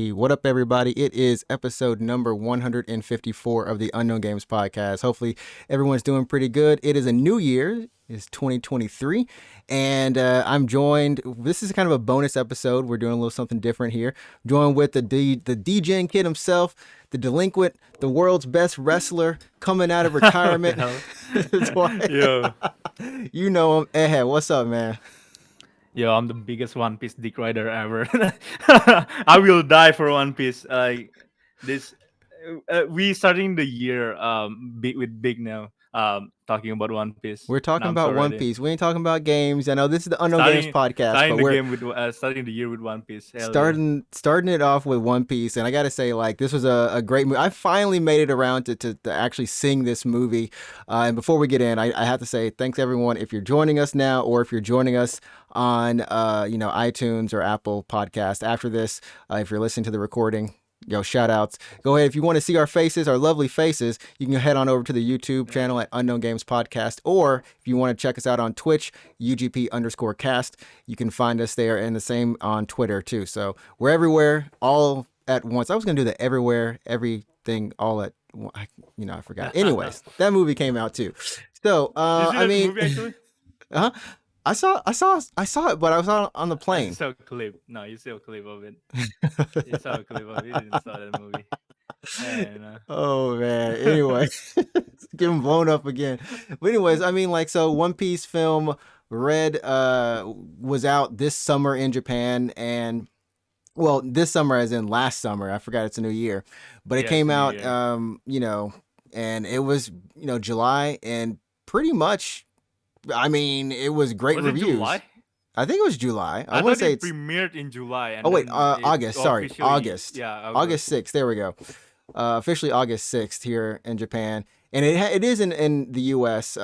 What up, everybody? It is episode number 154 of the Unknown Games podcast. Hopefully, everyone's doing pretty good. It is a new year. It's 2023, and I'm joined. This is kind of a bonus episode. We're doing a little something different here. Joined with the DJ kid himself, the delinquent, the world's best wrestler, coming out of retirement. Yo, You know him. Ehe, what's up, man? yo, I'm the biggest One Piece dick rider ever. I will die for One Piece. This, we starting the year with big now. Talking about One Piece. We're And talking I'm so about One ready. Piece. We ain't talking about games. I know this is the Unknown Games Starting podcast, starting but the we're game with starting the year with One Piece. Hell yeah. starting it off with One Piece, and I gotta say, like, this was a great movie. I finally made it around to actually sing this movie. And before we get in, I have to say thanks everyone if you're joining us now, or if you're joining us on iTunes or Apple Podcast after this. If you're listening to the recording. Yo, shout outs. Go ahead. If you want to see our faces, our lovely faces, you can head on over to the YouTube channel at Unknown Games Podcast. Or if you want to check us out on Twitch, ugp_cast, you can find us there, and the same on Twitter too. So we're everywhere all at once. I was going to do the everywhere, everything all at once. I forgot. Anyways, that movie came out too. So, Did you see I that mean, movie actually? uh I saw it, but I was on the I plane. saw a clip. No, you saw a clip of it. You saw a clip of it. You didn't saw that movie. Yeah, Oh man. Anyway, getting blown up again. But anyways, I mean, like, so One Piece film Red was out this summer in Japan, and well, this summer as in last summer. I forgot it's a new year, but it yeah, it's came New out, Year. and it was July, and pretty much, I mean, it was great Was it reviews. July? I think it was July. I I want thought to say it it's. premiered in July and Oh wait, then it August. Sorry, officially, August. yeah, August 6th. There we go. Officially August 6th here in Japan, and it is in the U.S.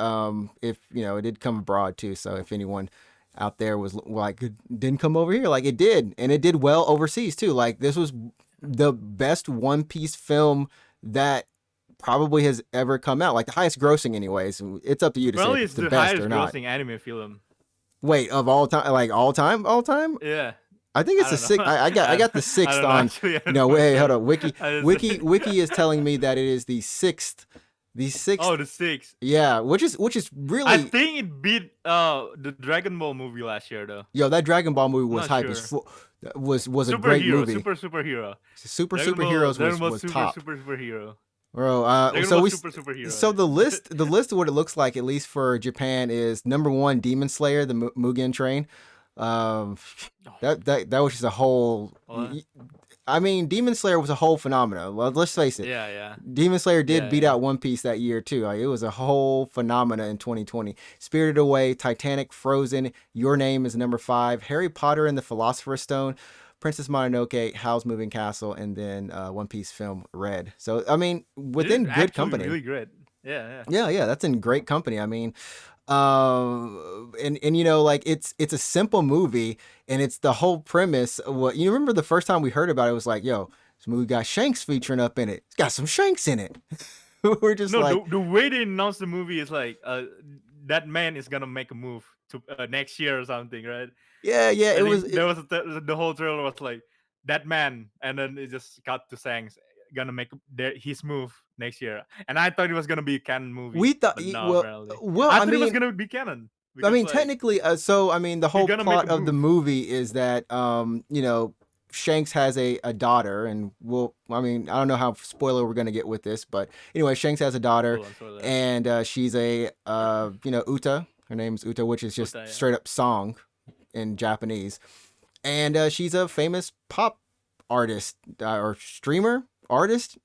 If it did come abroad too. So if anyone out there was like didn't come over here, like it did, and it did well overseas too. Like this was the best One Piece film that probably has ever come out, like the highest grossing anyways. It's up to you to say Apparently if it's it's the the best highest or not. grossing anime film. Wait, of all time, like all time? Yeah, I think it's I the don't know. sixth. I got the I sixth don't know on. actually. I don't No, know. wait, hold on. Wiki I just- Wiki is telling me that it is the sixth. The sixth. Oh, the six. Yeah, which is I really, think it beat the Dragon Ball movie last year though. yo, that Dragon Ball movie I'm was not hype sure. as was a great Superhero, movie. superhero. Super Dragon Ball, Superheroes Dragon Ball was top, superhero. bro. Dragon So Ball we superhero. so the list of what it looks like, at least for Japan, is number one Demon Slayer, the Mugen Train. Um, that was just a whole. What? I mean, Demon Slayer was a whole phenomenon. Well, let's face it. Yeah. Demon Slayer did Yeah, beat yeah. out One Piece that year too. Like, it was a whole phenomena in 2020. Spirited Away, Titanic, Frozen, Your Name is number 5, Harry Potter and the Philosopher's Stone, Princess Mononoke, Howl's Moving Castle, and then One Piece film Red. So I mean, within It is good actually company. really great. Yeah. Yeah, that's in great company. I mean, and like it's a simple movie, and it's the whole premise. What you remember the first time we heard about it was like, yo, this movie got Shanks featuring up in it. It's got some Shanks in it. We're just No, like, the way they announced the movie is like that man is gonna make a move to next year or something, right? yeah, it And was. there was the whole trailer was like that man, and then it just cut to Sangs gonna make his move next year, and I thought it was gonna be a canon movie. We thought, but no, well, apparently, I I thought it was mean, gonna be canon. I Because mean, like technically, so I mean, the he whole gonna make plot a of the move. movie is that, Shanks has a daughter, and I mean, I don't know how spoiler we're gonna get with this, but anyway, Shanks has a daughter, Hold on. and she's a, Uta. Her name's Uta, which is just Uta, yeah. straight up song in Japanese, and she's a famous pop artist or streamer, artist,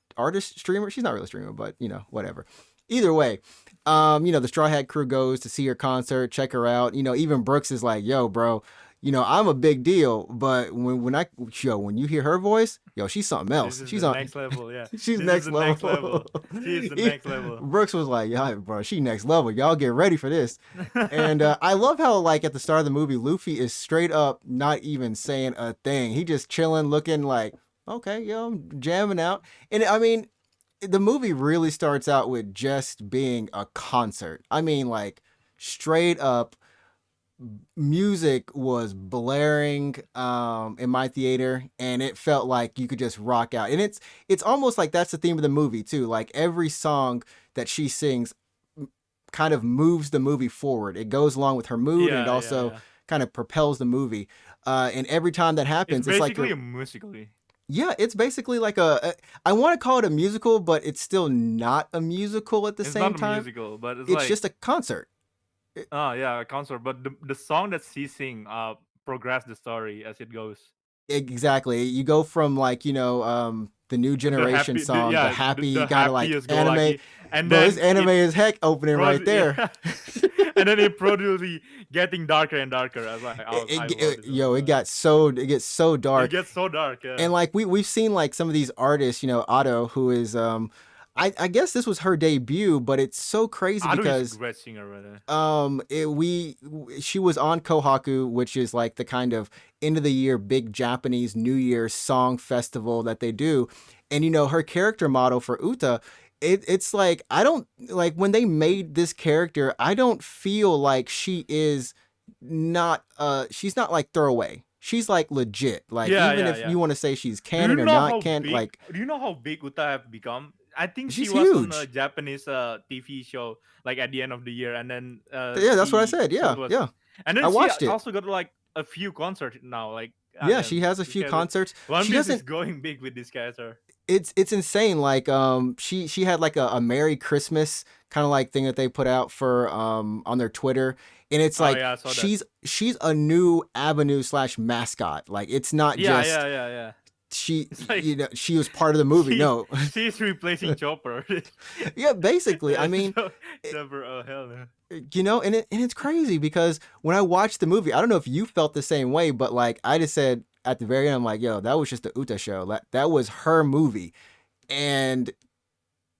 streamer. She's not really a streamer, but whatever. Either way, the Straw Hat Crew goes to see her concert, check her out. Even Brooks is like, yo, bro, I'm a big deal, but when you hear her voice, yo, she's something else. This is She's the on next level, yeah. she's This is next the level. next level. She's the next level. Brooks was like, yeah, bro, she next level. Y'all get ready for this. And I love how, like, at the start of the movie, Luffy is straight up not even saying a thing. He just chilling, looking like, okay, I'm jamming out. And I mean, the movie really starts out with just being a concert. I mean, like, straight up music was blaring in my theater, and it felt like you could just rock out. And it's almost like that's the theme of the movie too. Like every song that she sings kind of moves the movie forward. It goes along with her mood, and it Yeah, yeah, also yeah. kind of propels the movie. And every time that It's happens, it's like basically you're a musically. yeah, it's basically like I want to call it a musical, but it's still not a musical at the It's same not a time. musical, but it's It's like just a concert. oh yeah, a concert. But the song that she sing progress the story as it goes. Exactly. You go from like, the new The generation happy, song, the the happy kind of like happiest go anime. lucky, and Bro, this then anime it is heck opening right there. yeah, and then it probably getting darker and darker. I love this one. It gets so It dark. gets so dark. Yeah, And like we've seen like some of these artists, Otto, who is I guess this was her debut, but it's so crazy Ado is a because great singer, right? she was on Kohaku, which is like the kind of end of the year big Japanese New Year song festival that they do. And her character model for Uta, it's like I don't like when they made this character, I don't feel like she's not like throwaway. She's like legit. Like Yeah, even yeah, if yeah. you want to say she's Do you canon or know not how canon, big? like Do you know how big Uta have become? I think she she's was on a huge. Japanese TV show like at the end of the year, and then Yeah, that's what I said. she Yeah, was, yeah. and I then she watched it. also got like a few concerts now. Like, ah, Yeah, she damn, has a this few character, concerts. One She Piece is doesn't going big with this character. it's insane. Like she had like a Merry Christmas kind of like thing that they put out for on their Twitter. And it's Oh like yeah, I saw that. she's a new avenue slash mascot. Like it's not Yeah, just yeah, yeah, yeah. she It's like she was part of the movie. No. she's replacing Chopper. Yeah, basically. I mean, Chopper, oh hell no. and it's crazy because when I watched the movie, I don't know if you felt the same way, but like I just said at the very end, I'm like, yo, that was just the Uta show. That was her movie. And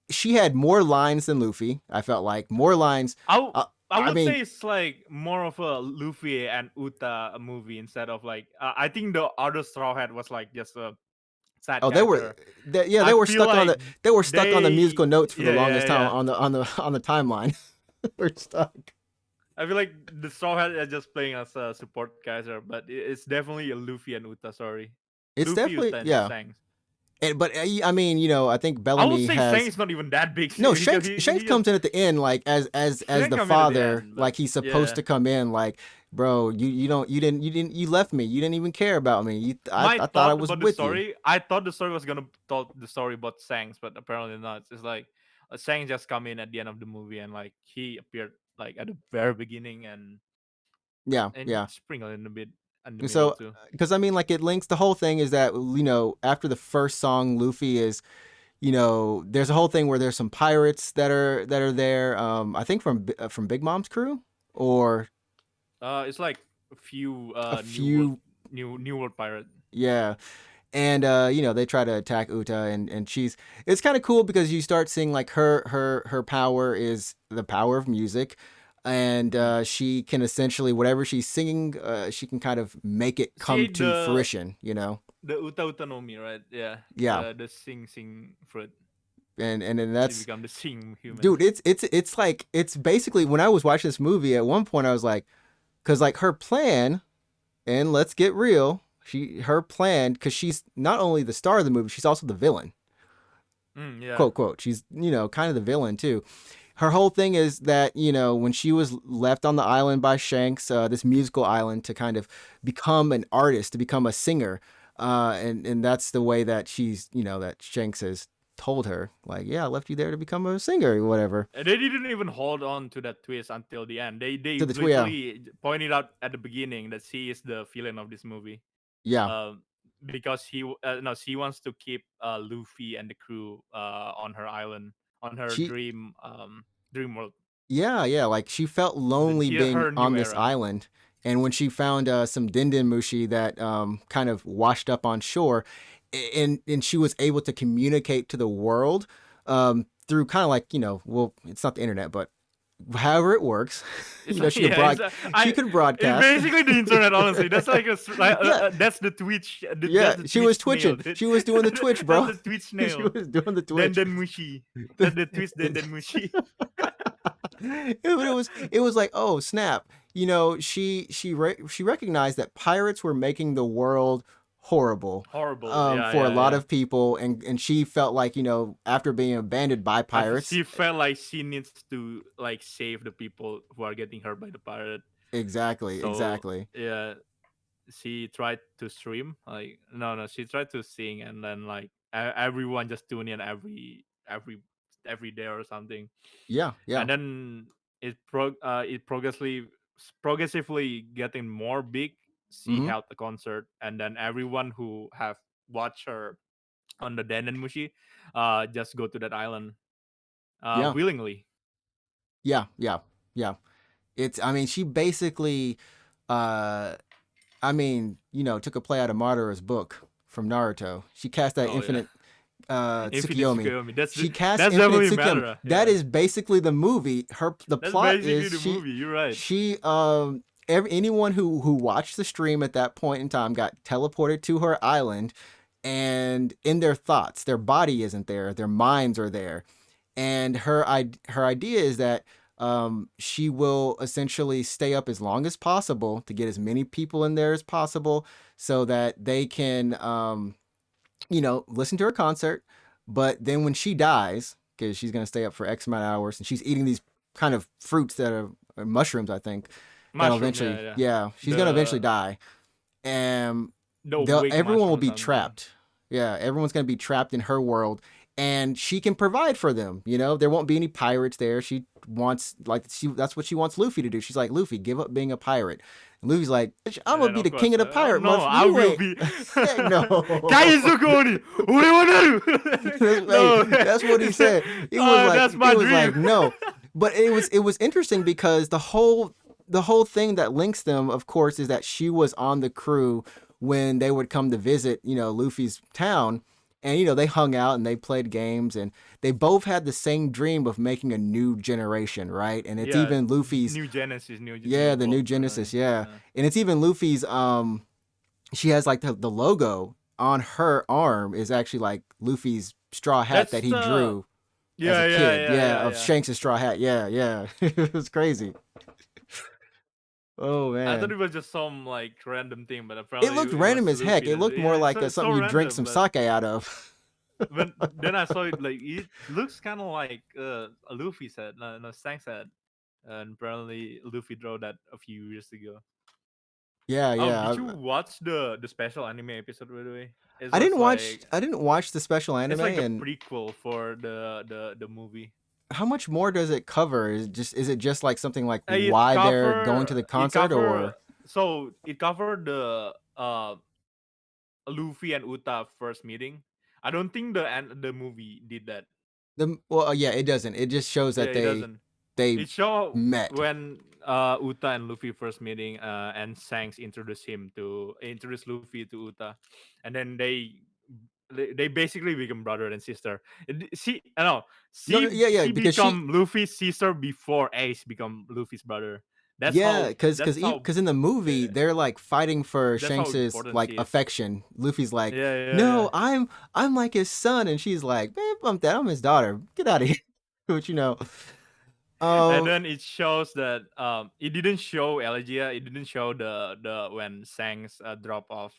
she had more lines than Luffy. I felt like more lines. I I would mean, say it's like more of a Luffy and Uta movie instead of like I think the other Straw Hat was like just a sad oh, character. yeah, I feel like they were stuck on the they musical notes for the yeah, longest yeah, time yeah. on the timeline. We're stuck. I feel like the Straw Hat are just playing as a support character, but it's definitely a Luffy and Uta story. It's Luffy, definitely Uta, and yeah. Sang. But I mean, I think I would Bellamy say Sang has is not even that big no because Shanks he just comes in at the end like as Sang the come in at the father, end, but like he's supposed yeah. to come in like, bro, you left me, you didn't even care about me, My I thought I thought was about the with you. story, I thought the story was gonna tell the story about Sangs, but apparently not. It's like Sang just come in at the end of the movie and like he appeared like at the very beginning Yeah, and yeah. sprinkle in a bit in the And middle so, too. because I mean, like it links the whole thing is that after the first song, Luffy is there's a whole thing where there's some pirates that are there. I think from Big Mom's crew or It's like a few a few. new world pirate. Yeah, and they try to attack Uta, and it's kind of cool because you start seeing like her power is the power of music, and Mm. she can essentially whatever she's singing, she can kind of make it She come ate to fruition. the Uta Utanomi, right? Yeah, Yeah, the sing fruit. and then She that's become the sing human. dude. It's like it's basically when I was watching this movie at one point I was like, because like her plan, and let's get real, her plan because she's not only the star of the movie, she's also the villain. Yeah. Quote quote. She's kind of the villain too. Her whole thing is that when she was left on the island by Shanks, this musical island, to kind of become an artist, to become a singer, and that's the way that she's that Shanks has told her, like, yeah, I left you there to become a singer or whatever. They didn't even hold on to that twist until the end. They To the yeah, literally pointed out at the beginning that she is the villain of this movie. yeah, Because no, she wants to keep Luffy and the crew on her island, on her she dream world, yeah, like she felt lonely being her on new this era. island. And when she found some Dindin Mushi that kind of washed up on shore, and she was able to communicate to the world through kind of like well, it's not the internet, but however it works, It's like, she could yeah, she could it's broadcast. basically the internet. Honestly, that's like Yeah, that's the Twitch. yeah, That's the she was Twitch snail. twitching. She was doing the twitch, That's bro. the Twitch She snail. was doing the Then twitch. Mushi. That's the Twitch. Then Mushi. It was like, oh snap, she recognized that pirates were making the world horrible, Horrible. Yeah, for a yeah, lot yeah. of people, and she felt like, after being abandoned by pirates. She felt like she needs to like save the people who are getting hurt by the pirate. Exactly, So exactly. yeah, she tried to stream. Like no, she tried to sing, and then like everyone just tune in every day or something. Yeah, And yeah. then it progressively getting more big. She Hmm. held the concert, and then everyone who have watched her on the Den and Mushi just go to that island Yeah, willingly. yeah, yeah, yeah. I mean, she basically, uh, took a play out of Madara's book from Naruto. She cast that Oh yeah. infinite Infinite Tsukiyomi. Tsukuyomi. That's She cast that's infinite definitely Tsukiyomi. Madara. That Yeah, is basically the movie. The that's plot basically is the movie. You're right. anyone who watched the stream at that point in time got teleported to her island, and in their thoughts, their body isn't there, their minds are there, and her idea is that she will essentially stay up as long as possible to get as many people in there as possible, so that they can listen to her concert. But then when she dies, because she's going to stay up for X amount of hours, and she's eating these kind of fruits that are mushrooms, I think, that'll Mushroom. Yeah, eventually, yeah. yeah, she's going to eventually The die. And the wig everyone will mushroom or be something. trapped. Yeah, everyone's going to be trapped in her world, and she can provide for them. There won't be any pirates there. She wants like she that's what she wants Luffy to do. She's like, Luffy, give up being a pirate. And Luffy's like, I'm And gonna then be of the king course, of the pirate, no, motherfucker. I You will ain't. be. Heck no. Kaizuko ni ore Hey, no, that's what he said. that's He my was like, dream. no. But it was interesting because the whole thing that links them, of course, is that she was on the crew when they would come to visit, Luffy's town. And they hung out and they played games, and they both had the same dream of making a new generation, right? And it's Yeah, even Luffy's, new Genesis, yeah, new the new world. Genesis, yeah. And it's even Luffy's, she has like the logo on her arm is actually like Luffy's straw hat That's that he the drew as a yeah, yeah, kid. yeah, Yeah, yeah, of yeah. Shanks' straw hat. Yeah, yeah. It was crazy. Oh I thought man. it was just some like random thing, but It apparently looked it was random as heck. Luffy. It looked Yeah, more it's like so, it's so something you drink random. some But sake out of. when then I saw it, like it looks kind of like a Luffy said, no, Sang said, and apparently Luffy drew that a few years ago. Yeah, Oh, yeah. did you watch the special anime episode by the way? It I was didn't watch like I didn't watch the special it's anime. like the And prequel for the movie. how much more does it cover? Is it just like something like why they're going to the It concert, cover or so it covered the Luffy and Uta first meeting. I don't think the movie did that. yeah, it doesn't. It just shows Yeah, that it they doesn't. they It show met. when Uta and Luffy first meeting, and Shanks introduce Luffy to Uta, and then they basically become brother and sister. I know No, no, yeah, yeah, she because she, become Luffy's sister before Ace become Luffy's brother. yeah, because That's how in the movie yeah, they're like fighting for that's how Shanks's important like she is. affection. Luffy's like, Yeah, yeah, yeah. no, I'm like his son, and she's like, man, bump that, I'm his daughter. Get out of here. But And um, then it shows that it didn't show Elegia. It didn't show the when Shanks drop off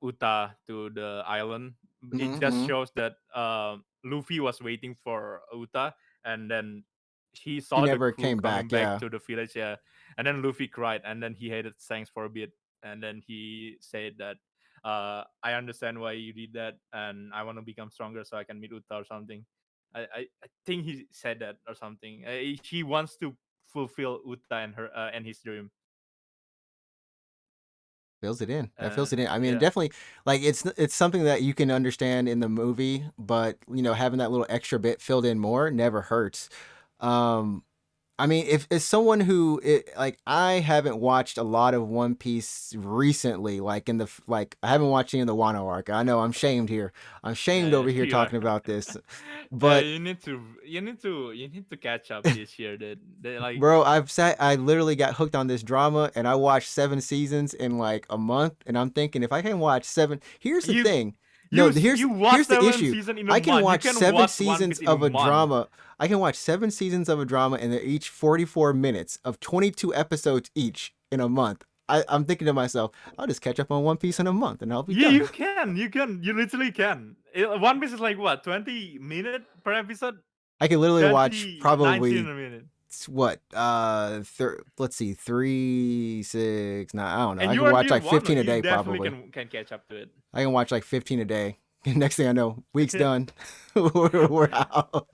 Uta to the island. It mhm, just mhm. shows that Luffy was waiting for Uta, and then he She saw the never crew came coming back. back Yeah, to the village. Yeah, and then Luffy cried, and then he hated Shanks for a bit, and then he said that I understand why you did that, and I want to become stronger so I can meet Uta or something. I think he said that or something. He wants to fulfill Uta and his dream. fills it in. That fills it in. I mean, Yeah. definitely, like it's something that you can understand in the movie, but having that little extra bit filled in more never hurts. Um, I mean, if it's someone like I haven't watched a lot of One Piece recently, like I haven't watched any of the Wano arc. I know I'm shamed here. I'm shamed Yeah, over here you are. talking about this, but You need to catch up this year. That they like bro, I literally got hooked on this drama, and I watched 7 seasons in like a month, and I'm thinking if I can watch seven, here's the you thing. No, You watch here's the seven issue. season in a I can month. You watch can seven watch One seasons Piece in a of a month. drama. I can watch 7 seasons of a drama, and they're each 44 minutes of 22 episodes each in a month. I'm thinking to myself, I'll just catch up on One Piece in a month, and I'll be Yeah, done. you can. You can. You literally can. One Piece is like what, 20 minutes per episode? I can literally watch 20, 19 probably a minute. what let's see, 3 6 9, I don't know, And I you can are watch near like one. 15 a You day definitely probably. can catch up to it. I can watch like 15 a day. Next thing I know, week's done. We're out.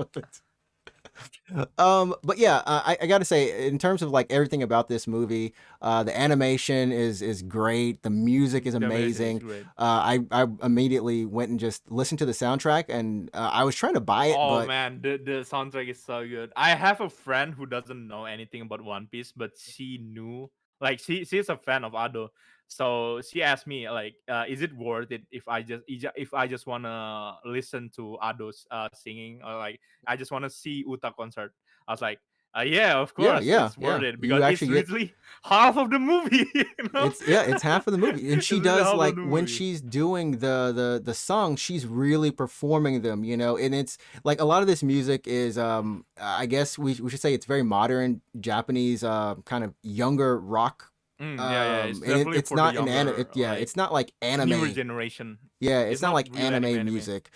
But yeah, I gotta say, in terms of like everything about this movie, the animation is great. The music is The animation is amazing. great. I immediately went and just listened to the soundtrack, and I was trying to buy it, Oh but man, the soundtrack is so good. I have a friend who doesn't know anything about One Piece, but she knew, like she's a fan of Ado. So she asked me like, is it worth it if I just wanna listen to Ado's singing, or like I just wanna see Uta concert? I was like, yeah, of yeah, course yeah, it's worth yeah. it You because it's actually get literally half of the movie. You know, it's half of the movie, and it's she literally does half of like the when movie. she's doing the songs, she's really performing them, and it's like a lot of this music is I guess we should say it's very modern Japanese kind of younger rock, Yeah, yeah, it's and definitely it's for the not an anime. younger, Yeah, like it's not like newer anime. generation. Yeah, It's it's not not like real anime anime. music.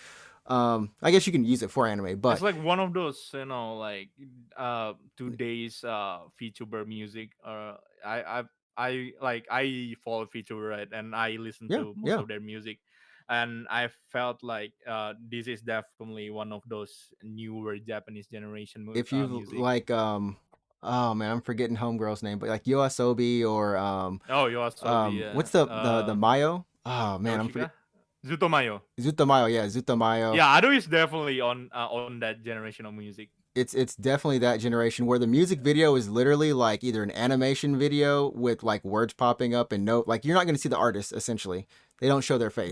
I guess you can use it for anime, It's but like one of those, like 2 days VTuber music. I follow VTuber, right, and I listen yeah, to most yeah. of their music, and I felt like this is definitely one of those newer Japanese generation If you music. like oh man, I'm forgetting homegirl's name, but like Yoasobi or Oh, Yoasobi, what's yeah. the Mayo? Oh man, I'm forget Naoshika, Zutomayo. Zutamayo. Yeah, Zutamayo. Yeah, Ado is definitely on that generation of music. It's definitely that generation where the music video is literally like either an animation video with like words popping up and no, like you're not going to see the artist essentially. They don't show their face.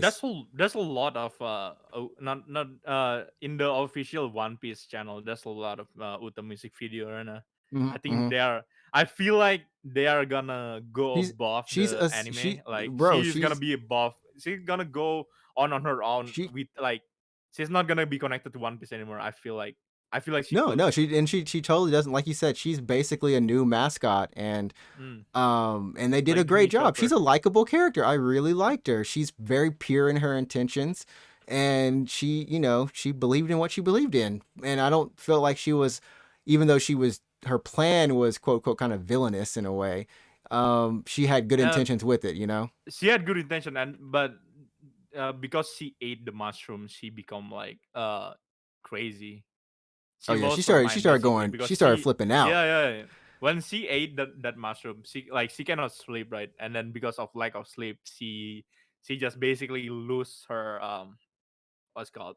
There's a lot of not in the official One Piece channel. There's a lot of Uta music video, and I think Hmm. they are. I feel like they are gonna go She's above she's the a anime. she Like bro. she's gonna be above. She's gonna go on her own She with like. She's not gonna be connected to One Piece anymore. I feel like. I feel like she no could. no she totally doesn't, like you said, she's basically a new mascot, Mm, and they did a like Jimmy great job. She's Chopper. a likable character. I really liked her. She's very pure in her intentions, and she believed in what she believed in. And I don't feel like she was, even though her plan was quote quote kind of villainous in a way. She had good Uh, intentions with it. she had good intention, and but because she ate the mushroom, she become like crazy. Oh She yeah, lost her mind basically she because started flipping out. yeah, yeah. When she ate that mushroom, she cannot sleep, right, and then because of lack of sleep, she just basically lose her what's called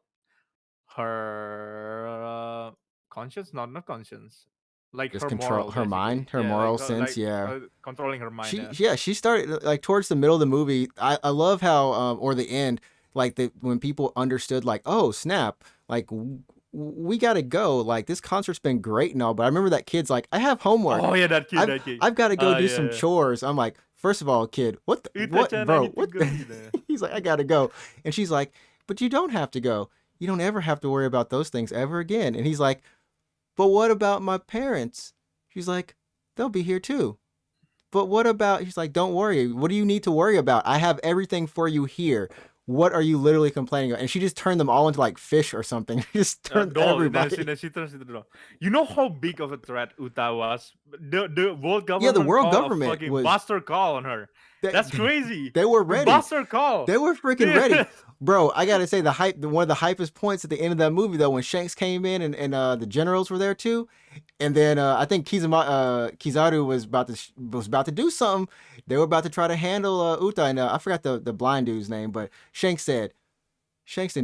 her conscience, not conscience, like Just her control moral her basically, mind, her yeah, moral sense. like Yeah. controlling her mind, She yeah. yeah she started like towards the middle of the movie. I love how or the end, like when people understood like, oh snap, like we gotta go, like this concert's been great and all, but I remember that kid's like, I have homework, Oh yeah, i've that kid. I've got to go do Yeah, some yeah. chores. I'm like, first of all, kid, what Ita-chan, I bro, need to what? go. Gitu. He's like, I gotta go. And she's like, but you don't have to go. You don't ever have to worry about those things ever again. And he's like, but what about my parents? She's like, they'll be here too. But what about, he's like, don't worry. What do you need to worry about? I have everything for you here. What are you literally complaining about? And she just turned them all into like fish or something. She just turned No, everybody. she turns into the. You know how big of a threat Uta was? The world Yeah, the government world called a government fucking was, buster call on her. they, That's crazy. they were The ready. buster call. They were freaking ready. Bro, I gotta say, one of the hypest points at the end of that movie though, when Shanks came in and the generals were there too, and then I think Kizaru was about to do something. They were about to try to handle Uta, and I forgot the blind dude's name, but Shanks didn't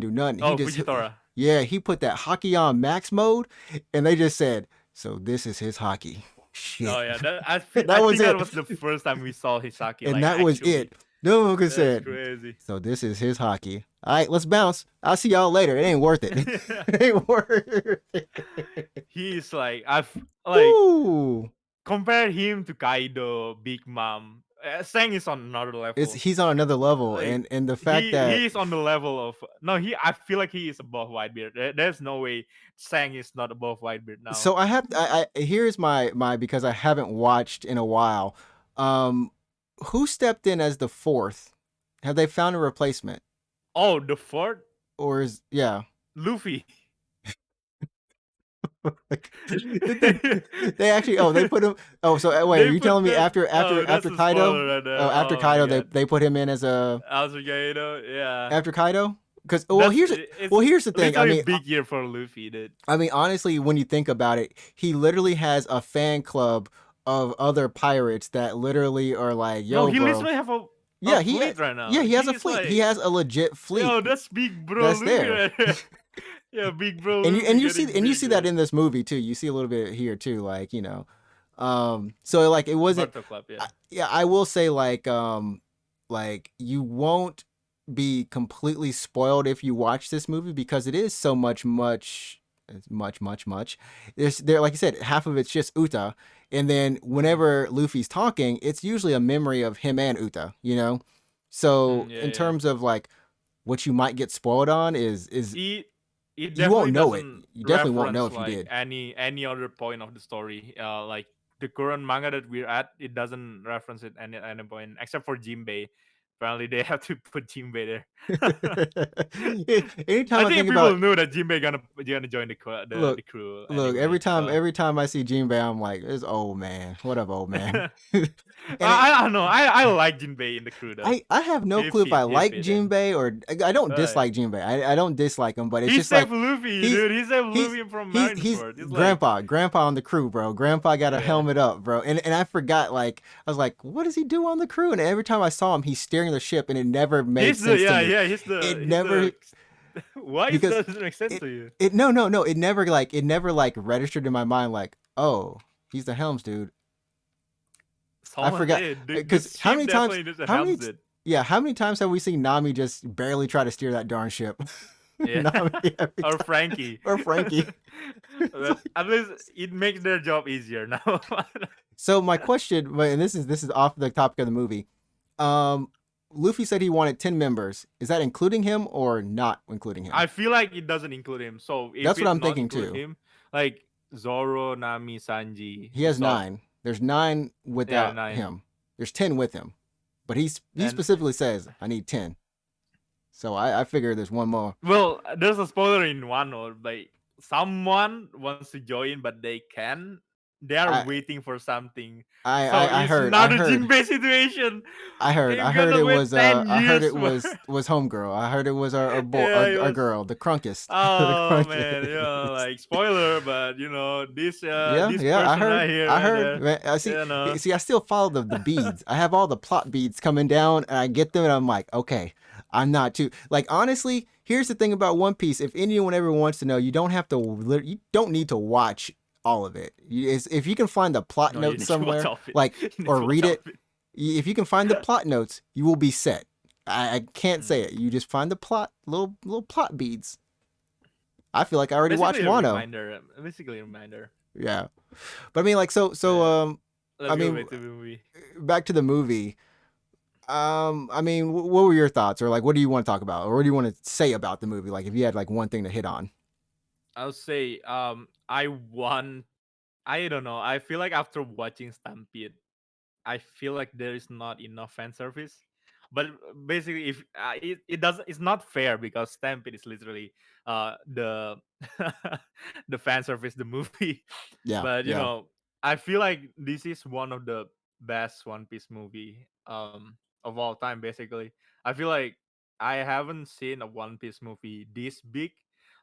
do nothing. Oh, Fujitora. Yeah, he put that hockey on max mode, and they just said, "So this is his hockey." Oh Shit, yeah, that I was think that it, was the first time we saw Hisaki and like that was actually. it. No one could That's say, crazy. "So this is his hockey." All right, let's bounce. I'll see y'all later. It ain't worth it. It ain't worth it. He's like I've like Woo! compare him to Kaido, Big Mom. Sang is on another It's level. he's on another level, Like and the fact he that is on the level of no. He I feel like he is above Whitebeard. There's no way Sang is not above Whitebeard now. so I have I here's my because I haven't watched in a while. Um, who stepped in as the fourth? Have they found a replacement, Oh, the fourth or is yeah? Luffy. Like, did they actually? Oh, they put him. Oh, so wait, are They you telling put me that. after Oh, that's after a Kaido? spoiler right Oh, there. after Oh my Kaido, god. they put him in as a Alligator, yeah. after Kaido. Because That's it's here's the thing. literally a big year for Luffy, dude. I mean, honestly, when you think about it, he literally has a fan club of other pirates that literally are like, No, "Yo, he bro, literally have a yeah, fleet right now. yeah, he has He a is fleet. He like, has a legit fleet yo, that's big bro that's Luffy there." right there. Yeah, big bro Luffy getting And you big, see that dude. in this movie too. You see a little bit here too, like so like it wasn't. Barto Club, yeah. Yeah, I will say like you won't be completely spoiled if you watch this movie because it is so much. There's there like I said, half of it's just Uta, and then Mm, whenever Luffy's talking, it's usually a memory of him and Uta. So yeah, in yeah. terms of like what you might get spoiled on is It it you won't definitely know it. doesn't You definitely won't know reference if you like did. any other point of the story. Like the current manga that we're at, it doesn't reference it any point except for Jinbei. Apparently, they have to put Jinbei there. Anytime I I think think people about knew that Jinbei gonna join the look, crew look, anyway. So every time I see Jinbei, I'm like, this old man. What up, old man? and I don't know. I like Jinbei in the crew though. I have no He clue if I fit. He like fit in. Jinbei or I don't Right. dislike Jinbei. I don't dislike him, but it's He just saved like Luffy, he's dude. He saved he's Luffy from Marineford. He's like, grandpa on the crew, bro. Grandpa got a yeah. helmet up, bro. And I forgot, like I was like, what does he do on the crew? And every time I saw him, he's steering the ship, and it never made He's the sense to yeah me. yeah. It He's never the. Why is because that doesn't make sense it to you? no, it never like registered in my mind like, oh, he's the helms dude. I Someone, forgot hey, the because ship definitely doesn't how many helms it. yeah, how many times have we seen Nami just barely try to steer that darn ship? Yeah, Nami every or time, Frankie. or Frankie. It's But like, at least it makes their job easier now. so my question, and this is off the topic of the movie. Um, Luffy said he wanted 10 members. Is that including him or not including him? I feel like it doesn't include him. So if That's what it I'm not thinking include too. him, like Zoro, Nami, Sanji, He has Usopp, 9. There's 9 yeah, without nine. him. There's 10 with him. But he And specifically says I need 10. So I figure there's one more. well, there's a spoiler in one or like someone wants to join but they can. They are I waiting for something. So I it's heard not a Jinbei situation. I You're heard gonna it wait was 10 years for was homegirl. I heard it was our boy yeah, it our was. girl, the crunkest. the Oh man, crunkest. like spoiler, but Yeah, this yeah, person right here, I right heard. there, Man, I you know, see. I still follow the beads. I have all the plot beads coming down, and I get them, and I'm like, okay, I'm not too like honestly. Here's the thing about One Piece. If anyone ever wants to know, you don't have to. You don't need to watch all of it. If you can find the plot no, you notes need to watch somewhere, all of it. like You need or to watch read all it, of it. if you can find the plot notes, you will be set. I can't say Mm. it. You just find the plot little plot beads. I feel like I already watched Basically a Wano. reminder. Basically a reminder. Yeah, but I mean, like Yeah. I Let's go mean, back to the movie. back to the movie. I mean, what were your thoughts, or like, what do you want to talk about, or what do you want to say about the movie? Like, if you had like one thing to hit on. I'll say, I want. I don't know. I feel like after watching Stampede, I feel like there is not enough fan service. But basically, if it doesn't, it's not fair because Stampede is literally the the fan service, the movie. Yeah, But yeah, I feel like this is one of the best One Piece movie of all time. Basically, I feel like I haven't seen a One Piece movie this big,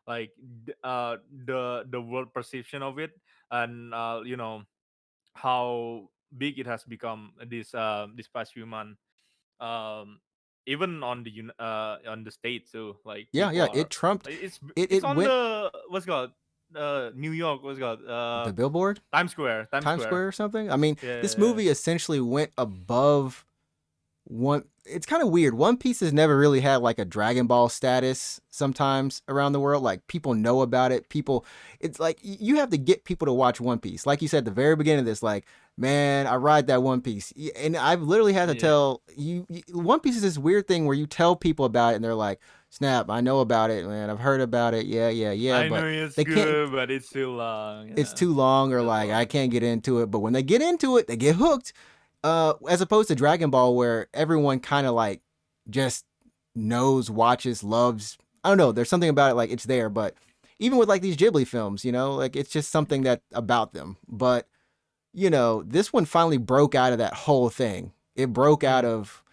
like the world perception of it, and how big it has become this past few months. Um, Even on the state too, like yeah, people yeah. are It trumped. it's It on went the what's it called New York, what's it called the billboard, Times Square, Times Times Square. Square or something. I mean, Yeah, this yeah, movie essentially went above it's kind of weird. One Piece has never really had like a Dragon Ball status sometimes around the world. Like people know about it. People it's like you have to get people to watch One Piece. Like you said at the very beginning of this, like, man, I ride that One Piece. And I've literally had to Yeah, tell One Piece is this weird thing where you tell people about it and they're like, snap, I know about it, man. I've heard about it. Yeah, yeah, yeah. I know But it's they can't good, but it's too long. it's Yeah, too long or that's like I why. can't get into it. But when they get into it, they get hooked. As opposed to Dragon Ball, where everyone kind of like just knows, watches, loves. I don't know. There's something about it like it's there, but even with like these Ghibli films, like it's just something that about them. But this one finally broke out of that whole thing. It broke out Mm. of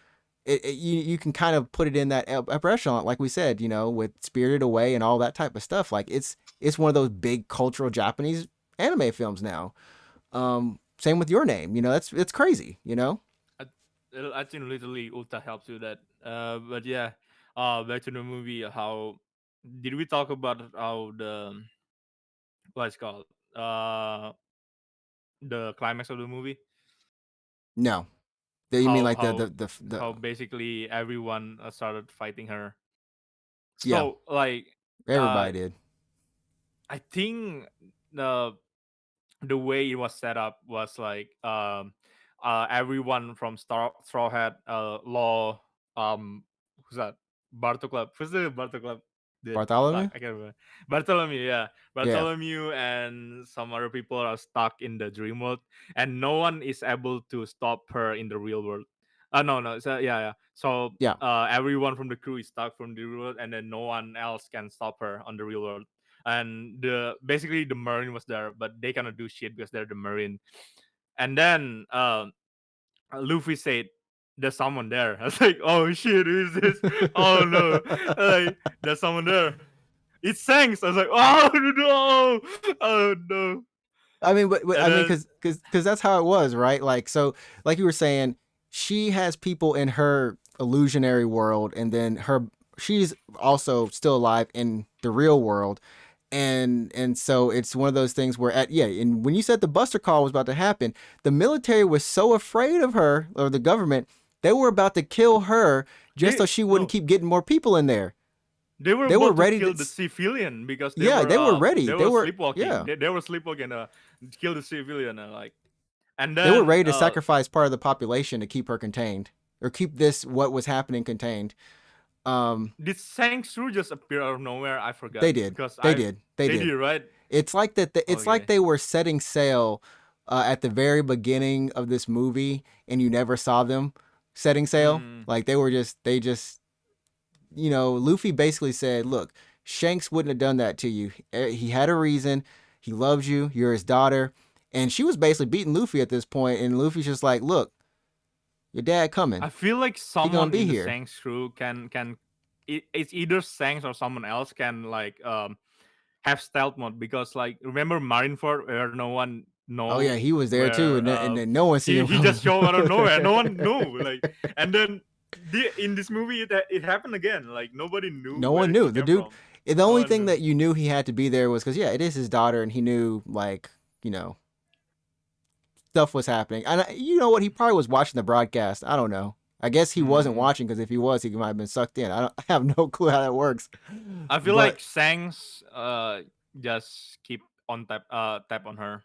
you can kind of put it in that upper echelon, like we said, with Spirited Away and all that type of stuff. Like it's one of those big cultural Japanese anime films now. Same with Your Name. That's it's crazy. I, I think literally Ulta helps with that. But yeah, back to the movie. How did we talk about how what's it called the climax of the movie? No, you mean How like how the how basically everyone started fighting her. yeah, So like, uh, everybody did. I think the the way it was set up was like everyone from Straw Hat, Law, who's that? Barto Club. Who's the Barto Club? The Bartholomew? fuck, I can't remember. Bartholomew, yeah. Yeah, Bartholomew and some other people are stuck in the dream world, and no one is able to stop her in the real world. No, no. So yeah, yeah. So yeah. everyone from the crew is stuck from the real world, and then no one else can stop her on the real world. And the basically the marine was there, but they cannot do shit because they're the marine. And then Luffy said, "There's someone there." I was like, "Oh shit, who is this? Oh no!" Like, there's someone there. It's Shanks. I was like, "Oh no, oh no!" I mean, but And I mean, then because that's how it was, right? Like, so, like you were saying, she has people in her illusionary world, and then she's also still alive in the real world, and so it's one of those things where and when you said the Buster call was about to happen, the military was so afraid of her or the government, they were about to kill her just they so she wouldn't no, keep getting more people in there. they were They were about to ready kill to, the civilian because yeah, they were ready. they They were were, sleepwalking. yeah, They were sleepwalking. Kill the civilian. Like, and they were then ready to sacrifice part of the population to keep her contained or keep this what was happening contained. Um, did Shang-Chi just appear out of nowhere? I forgot they did, because they I did, they they did. did right. It's like that. It's like Okay. they were setting sail at the very beginning of this movie, and you never saw them setting sail. Mm. Like they just, Luffy basically said, "Look, Shanks wouldn't have done that to you. He had a reason. He loves you. You're his daughter." And she was basically beating Luffy at this point, and Luffy's just like, "Look, your dad coming. I feel like He gonna someone be in the here." Shanks crew can it's either Shanks or someone else can like have stealth mode because like remember Marineford where no one Oh know yeah, he was there too, where and then no one see him he coming. just showed out of nowhere. No one knew like, and then in this movie it happened again. Like nobody knew No one where he knew the came dude. from. The No only one thing knew. that you knew he had to be there was because yeah, it is his daughter, and he knew like stuff was happening. And you know what? He probably was watching the broadcast. I don't know. I guess he wasn't Mm. watching because if he was, he might have been sucked in. I have no clue how that works. I feel But like Shanks just keep on tap on her.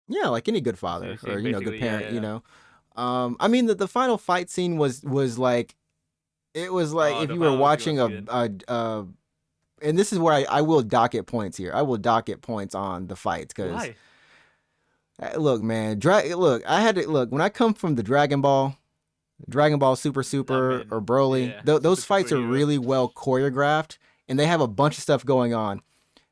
yeah, like any good father She or good basically parent, yeah, yeah. I mean the final fight scene was like it was like Oh, if the you were final scene watching was good. and this is where I will docket points here. I will docket points on the fights because Why? look, man, look. I had to look when I come from the Dragon Ball Super I Super or mean, Broly. yeah, Those fights are superhero. really well choreographed and they have a bunch of stuff going on.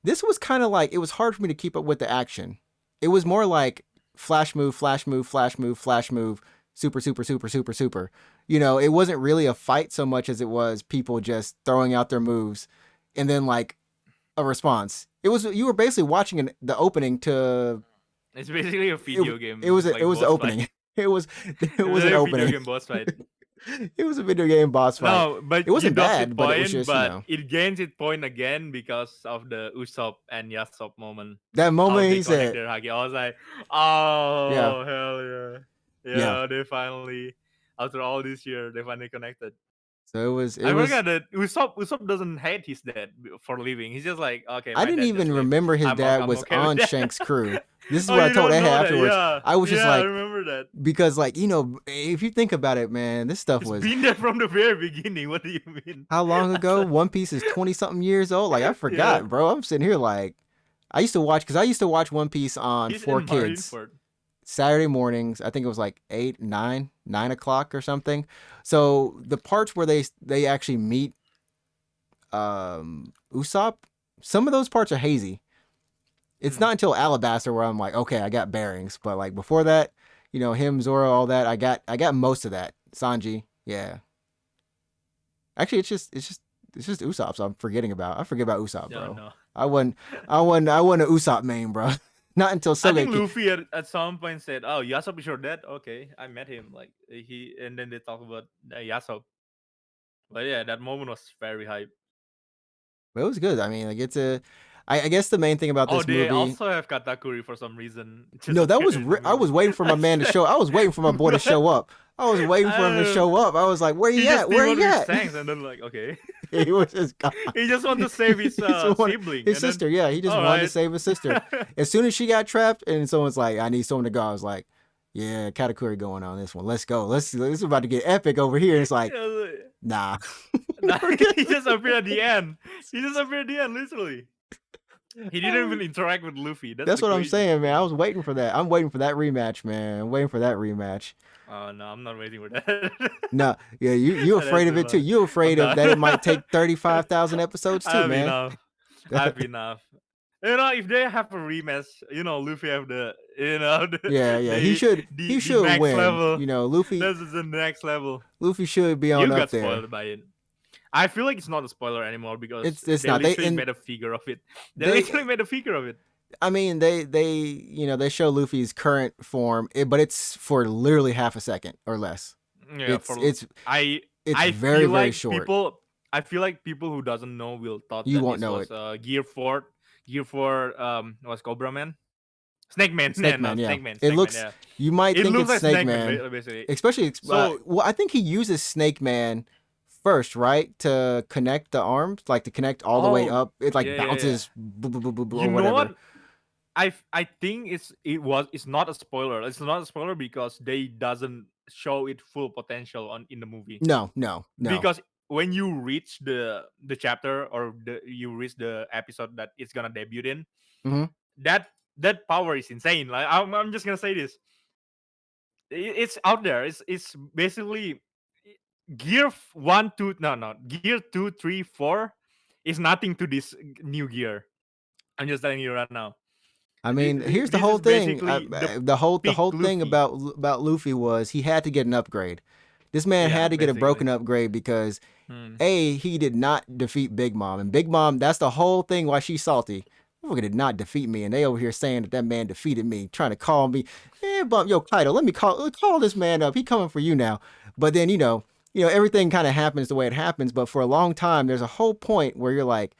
This was kind of like it was hard for me to keep up with the action. It was more like flash move, flash move, flash move, flash move, super, super, super, super, super. It wasn't really a fight so much as it was people just throwing out their moves and then like a response. It was you were basically watching the opening to It's basically a it. video It game was it like was the boss fight. opening. It was it It's was an like a video opening. game boss fight. It was a video game boss fight. No, but It you wasn't docked it bad, but it was point, just but it gains its point again because of the Usopp and Yasop moment. that How moment they he connect said, their haki. I was like, "Yeah, oh hell yeah. yeah." Yeah, they finally. After all this year, they finally connected. So it I was. forgot that Usopp doesn't hate his dad for leaving. He's just like, okay, I my didn't dad just even left. remember his dad I'm was okay with on that. Shank's crew. This is Oh, what I you told don't Ehe know that? afterwards. Yeah, I was just yeah, I like, remember that. because like, if you think about it, man, this stuff It's was been there from the very beginning. What do you mean? how long I was ago? like, One Piece is 20 something years old. Like I yeah, forgot, bro. I'm sitting here like I used to watch because I used to watch One Piece on he's Four in Kids Marineford. Saturday mornings. I think it was like 8, 9 o'clock or something. So the parts where they actually meet Usopp, some of those parts are hazy. It's Hmm. not until Alabaster where I'm like, okay, I got bearings. But like before that, him, Zoro, all that, I got most of that. Sanji, yeah. Actually, it's just Usopp. So I'm forgetting about. I forget about Usopp, Yeah, bro. no. I wasn't an Usopp main, bro. Not until I think Sogeki. Luffy at some point said, "Oh, Yasop is your dad." Okay, I met him. Like and then they talk about Yasop. But yeah, that moment was very hype. But it was good. I mean, like it's a. I guess the main thing about Oh, this they movie. also have Katakuri for some reason. It just No, that appeared was. in the I movie. was waiting for my I man to said, show. I was waiting for my boy to what? show up. I was waiting I for him to don't know. show up. I was like, where He he just at? Where teamed up he with at? Shanks and then like, okay. He was just gone. He just want to save his He just wanted sibling his and then sister. Yeah, he just all wanted to right. save his sister. As soon as she got trapped, and someone's like, "I need someone to go," I was like, "Yeah, Katakuri going on this one. Let's go. This is about to get epic over here." And it's like, Yeah, like, nah. nah, We're he good. just appeared at the end. He just appeared at the end, literally. He didn't even interact with Luffy. That's That's the what I'm craziest saying, man. I thing. was waiting for that. I'm waiting for that rematch, man. I'm waiting for that rematch. Oh no, I'm not waiting for that. No, yeah, you That's afraid of too it too. long. You I'm afraid of done. that it might take 35,000 episodes I too, have man. enough. I have enough. If they have a rematch, Luffy have Yeah, yeah. He should the next win. level. Luffy This is the next level. Luffy should be on You up got there. spoiled by it. I feel like it's not a spoiler anymore because It's they not. literally made a figure of it. They They literally made a figure of it. I mean they show Luffy's current form, but it's for literally half a second or less. Yeah, It's for it's I it's I very feel very like short. people I feel like people who doesn't know will thought You that won't this know was it. Gear 4 was Cobra Man. Snake Man. Yeah, Snake no, Man, yeah. Snake Man, yeah. You might It think looks it's like Snake Snake Man Man, basically. especially So well, I think he uses Snake Man first, right, to connect the arms, like to connect all the way oh up. It like yeah. bounces, or You know whatever. what? I think it's not a spoiler. It's not a spoiler because they doesn't show it full potential in the movie. No, no, no. Because when you reach the chapter or you reach the episode that it's gonna debut in, Hmm. that power is insane. Like I'm just gonna say this, it's out there. It's basically one, two, no, gear 2, 3, 4 is nothing to this new gear. I'm just telling you right now. I mean, here's the This whole is thing. basically the The peak whole thing Luffy. about Luffy was he had to get an upgrade. This man Yeah, had to get a broken basically. upgrade because Hmm. he did not defeat Big Mom, and Big Mom, that's the whole thing why she's salty. Motherfucker did not defeat me, and they over here saying that man defeated me, trying to call me. Bump, yo, Kaido, let me call this man up. He coming for you now. But then everything kind of happens the way it happens. But for a long time, there's a whole point where you're like,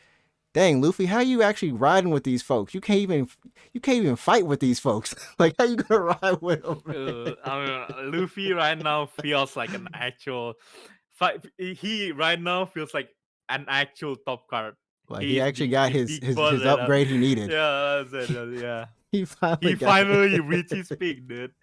dang, Luffy, how you actually riding with these folks? You can't even fight with these folks. Like, how you gonna ride with them, man? Luffy right now feels like an actual. He right now feels like an actual top card. Like, he He is actually got the his big his boss his right now. upgrade he needed. Yeah, that's it. Yeah, He finally he got finally reached his it. peak, dude.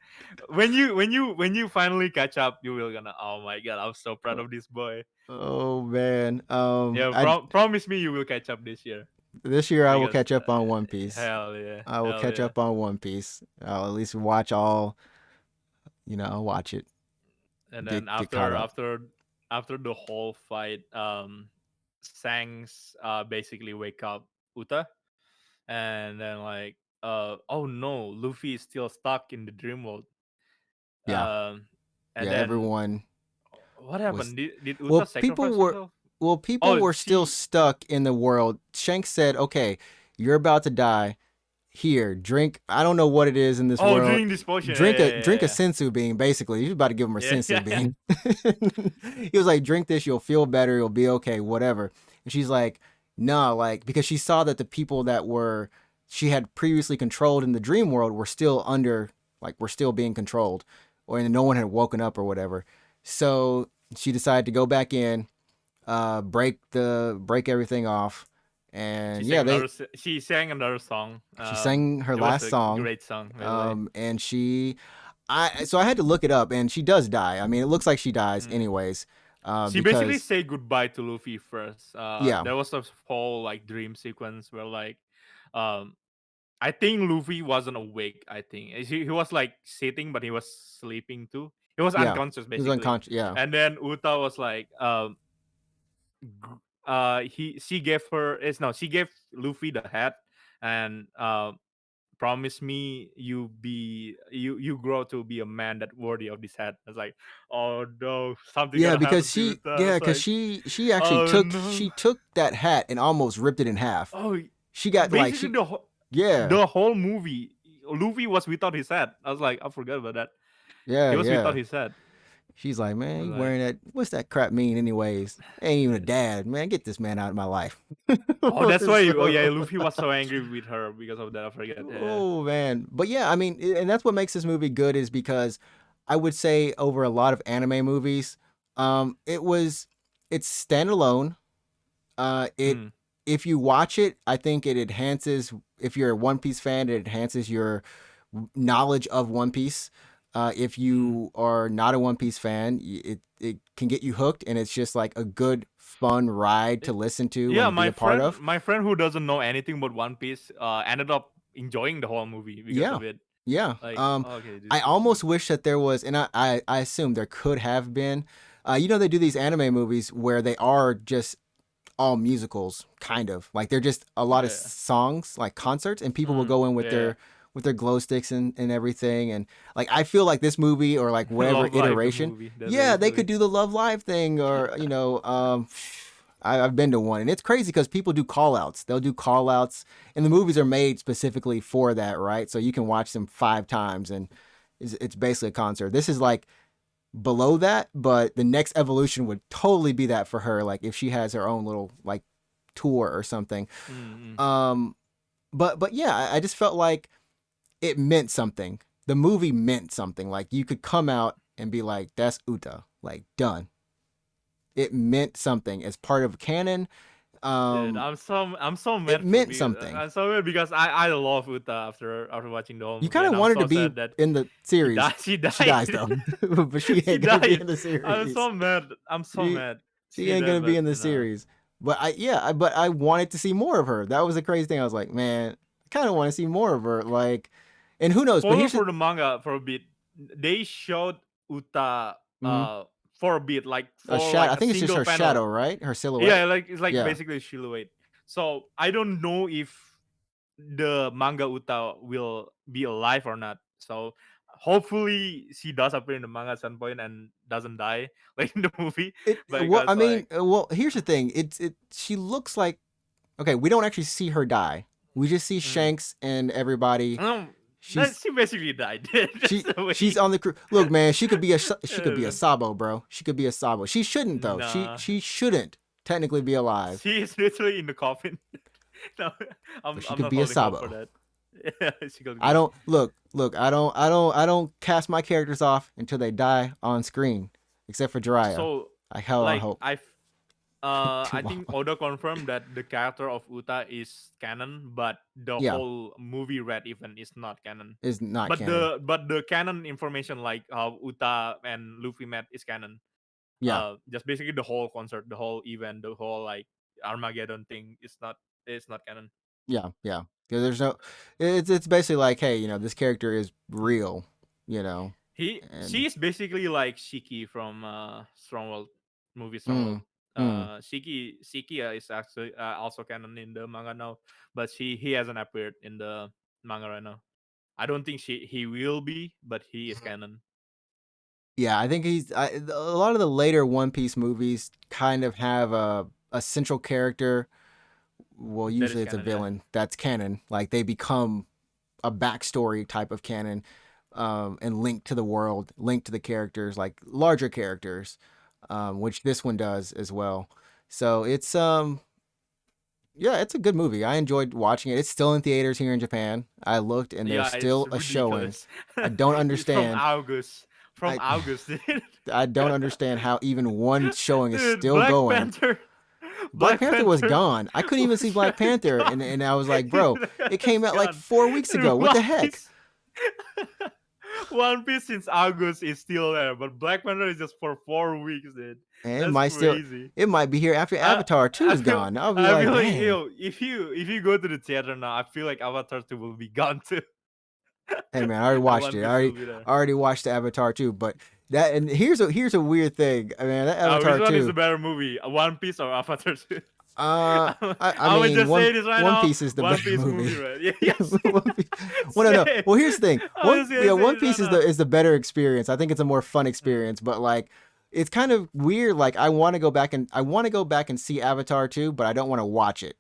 When you finally catch up, you will gonna. Oh my god, I'm so proud of this boy. Oh man. Yeah, I promise me you will catch up this year This year I will because catch up on One Piece. hell yeah, I will hell catch yeah. up on One Piece. I'll at least watch all. I'll watch it. And Get then get caught up. after the whole fight, Shanks basically wake up Uta, and then like oh no, Luffy is still stuck in the dream world. Yeah, Um, and yeah. then Everyone what was happened? Did Uta well. People sacrifice were herself? well. People Oh, were still she. stuck in the world. Shanks said, "Okay, you're about to die. Here, drink. I don't know what it is in this Oh, world. during this potion. Yeah, Drink a yeah, sensu bean. Basically, he was about to give him a yeah, sensu yeah, yeah. bean. He was like, drink this. You'll feel better. You'll be okay. Whatever." And she's like, "No, like because she saw that the people that were she had previously controlled in the dream world were still under, like, were still being controlled, or no one had woken up or whatever." So she decided to go back in, break everything off, and yeah, She sang another song. she sang her It was last a song, great song, by the way. and I had to look it up, and she does die. I mean, it looks like she dies Mm. anyways, She basically because say goodbye to Luffy first. yeah, There was a whole like dream sequence where like, um, I think Luffy wasn't awake. I think he was like sitting, but he was sleeping too. He was yeah, unconscious he was basically. unconscious. Yeah, And then Uta was like, he she gave her is no, she gave Luffy the hat and promise me you grow to be a man that worthy of this hat. I was like, oh no, something yeah, gonna because happen to Uta. I was like, she actually oh took no. that hat and almost ripped it in half. Oh, She got like basically she yeah the whole movie, Luffy was without his hat. I was like, I forgot about that. yeah He was without yeah. his hat. She's like, I man, was you like, wearing that? What's that crap mean, anyways? Ain't even a dad, man. Get this man out of my life. oh, that's why. Oh yeah, So, Luffy was so angry with her because of that. I forget. Yeah. oh man, but yeah, I mean, and that's what makes this movie good is because I would say over a lot of anime movies, it was it's standalone. It Mm, if you watch it, I think it enhances. If you're a One Piece fan, it enhances your knowledge of One Piece. If mm. you are not a One Piece fan, it can get you hooked, and it's just like a good, fun ride to listen to Yeah, and be a part of. my friend who doesn't know anything about One Piece ended up enjoying the whole movie because Yeah, of it. yeah. Like, okay, I this almost wish that there was, and I assume there could have been. They do these anime movies where they are just all musicals, kind of like they're just a lot of yeah, songs, like concerts, and people will go in yeah. with their glow sticks and everything. And like I feel like this movie or like whatever Love Live the iteration, movie. That's yeah, they could basically. do the Love Live thing, or I've been to one, and it's crazy because people do call outs. They'll do call outs, and the movies are made specifically for that, right? So you can watch them 5 times, and it's basically a concert. This is like below that, but the next evolution would totally be that for her. Like if she has her own little like tour or something. Mm-mm. Um, but yeah, I just felt like it meant something. The movie meant something. Like you could come out and be like, "That's Uta," like done. It meant something as part of canon. Dude, Um, I'm so it mad for meant me. something. I'm so mad because I love Uta after watching the whole You movie, kind of and I'm wanted to so be sad that in the she series. died. She She died. dies though, but she She ain't gonna be died. in the I'm series. so mad. I'm so She mad. she She ain't died, gonna be but in the series. But but I wanted to see more of her. That was the crazy thing. I was like, man, I kind of want to see more of her. Like, and who knows? But spoiler here's for the the manga for a bit. They showed Uta mm, for a bit, like a for shadow. like I a think it's just single her panel. shadow, right? Her silhouette. Yeah, like it's like Yeah. basically a silhouette. So I don't know if the manga Uta will be alive or not. So hopefully she does appear in the manga at some point and doesn't die like in the movie. Well, I Because mean, like, well, here's the thing. She looks like okay. We don't actually see her die. We just see mm, Shanks and everybody. that She's she basically died. That's the she's way. on the crew. Look, man, she could be a Uh, Sabo, bro. She could be a Sabo. She shouldn't though. nah, She shouldn't technically be alive, she is literally in the coffin. No, but she I'm could not be a holding hope for Sabo. that. Yeah, she could I be. don't look. I don't cast my characters off until they die on screen, except for Jiraiya. So I held on like hope too I long. think Oda confirmed that the character of Uta is canon, but the Yeah, whole movie Red event is not canon. is not canon. But the canon information like how Uta and Luffy met is canon. Yeah, Just basically the whole concert, the whole event, the whole like Armageddon thing is not, it's not canon. yeah, yeah. Because there's no. It's basically like, hey, this character is real, She and is basically like Shiki from Stronghold movie Stronghold. mm, mm. Shiki is actually also canon in the manga now, but he hasn't appeared in the manga right now. I don't think he will be, but he is canon. Yeah, I think a lot of the later One Piece movies kind of have a central character. Well, That is usually it's a canon, yeah. villain that's canon. Like they become a backstory type of canon, and linked to the world, linked to the characters, like larger characters, which this one does as well. So yeah, it's a good movie. I enjoyed watching it. It's still in theaters here in Japan. I looked and there's Yeah, it's still a showing. ridiculous. I don't It's from understand. August. from I August, dude. I don't understand how even one showing is Dude, still Black going. Panther, Black Black Panther was Panther gone. I couldn't even see was Black Panther, gone. and I was like, bro, it It's came out like gone. 4 weeks And ago. What the heck? One Piece since August is still there, but Black Panther is just for 4 weeks, dude. And That's crazy. it might be here after I Avatar 2 I is feel gone. I'll be I like, feel like dang. if you go to the theater now, I feel like Avatar 2 will be gone too. Hey man, I already And watched One it. Piece will be there. I already watched the Avatar 2, but that and here's a weird thing. I mean, that Which Avatar one is the 2. better movie? One Piece or Avatar 2? I I would mean, just say this right One now. Piece is the One better Piece movie. movie, right? Yeah, yes. One Piece. Well, no, no. Same. Well, here's the thing. I was just gonna say One this right Piece now. is the better experience. I think it's a more fun Mm, experience. But like, it's kind of weird. Like, I want to go back and see Avatar 2, but I don't want to watch it.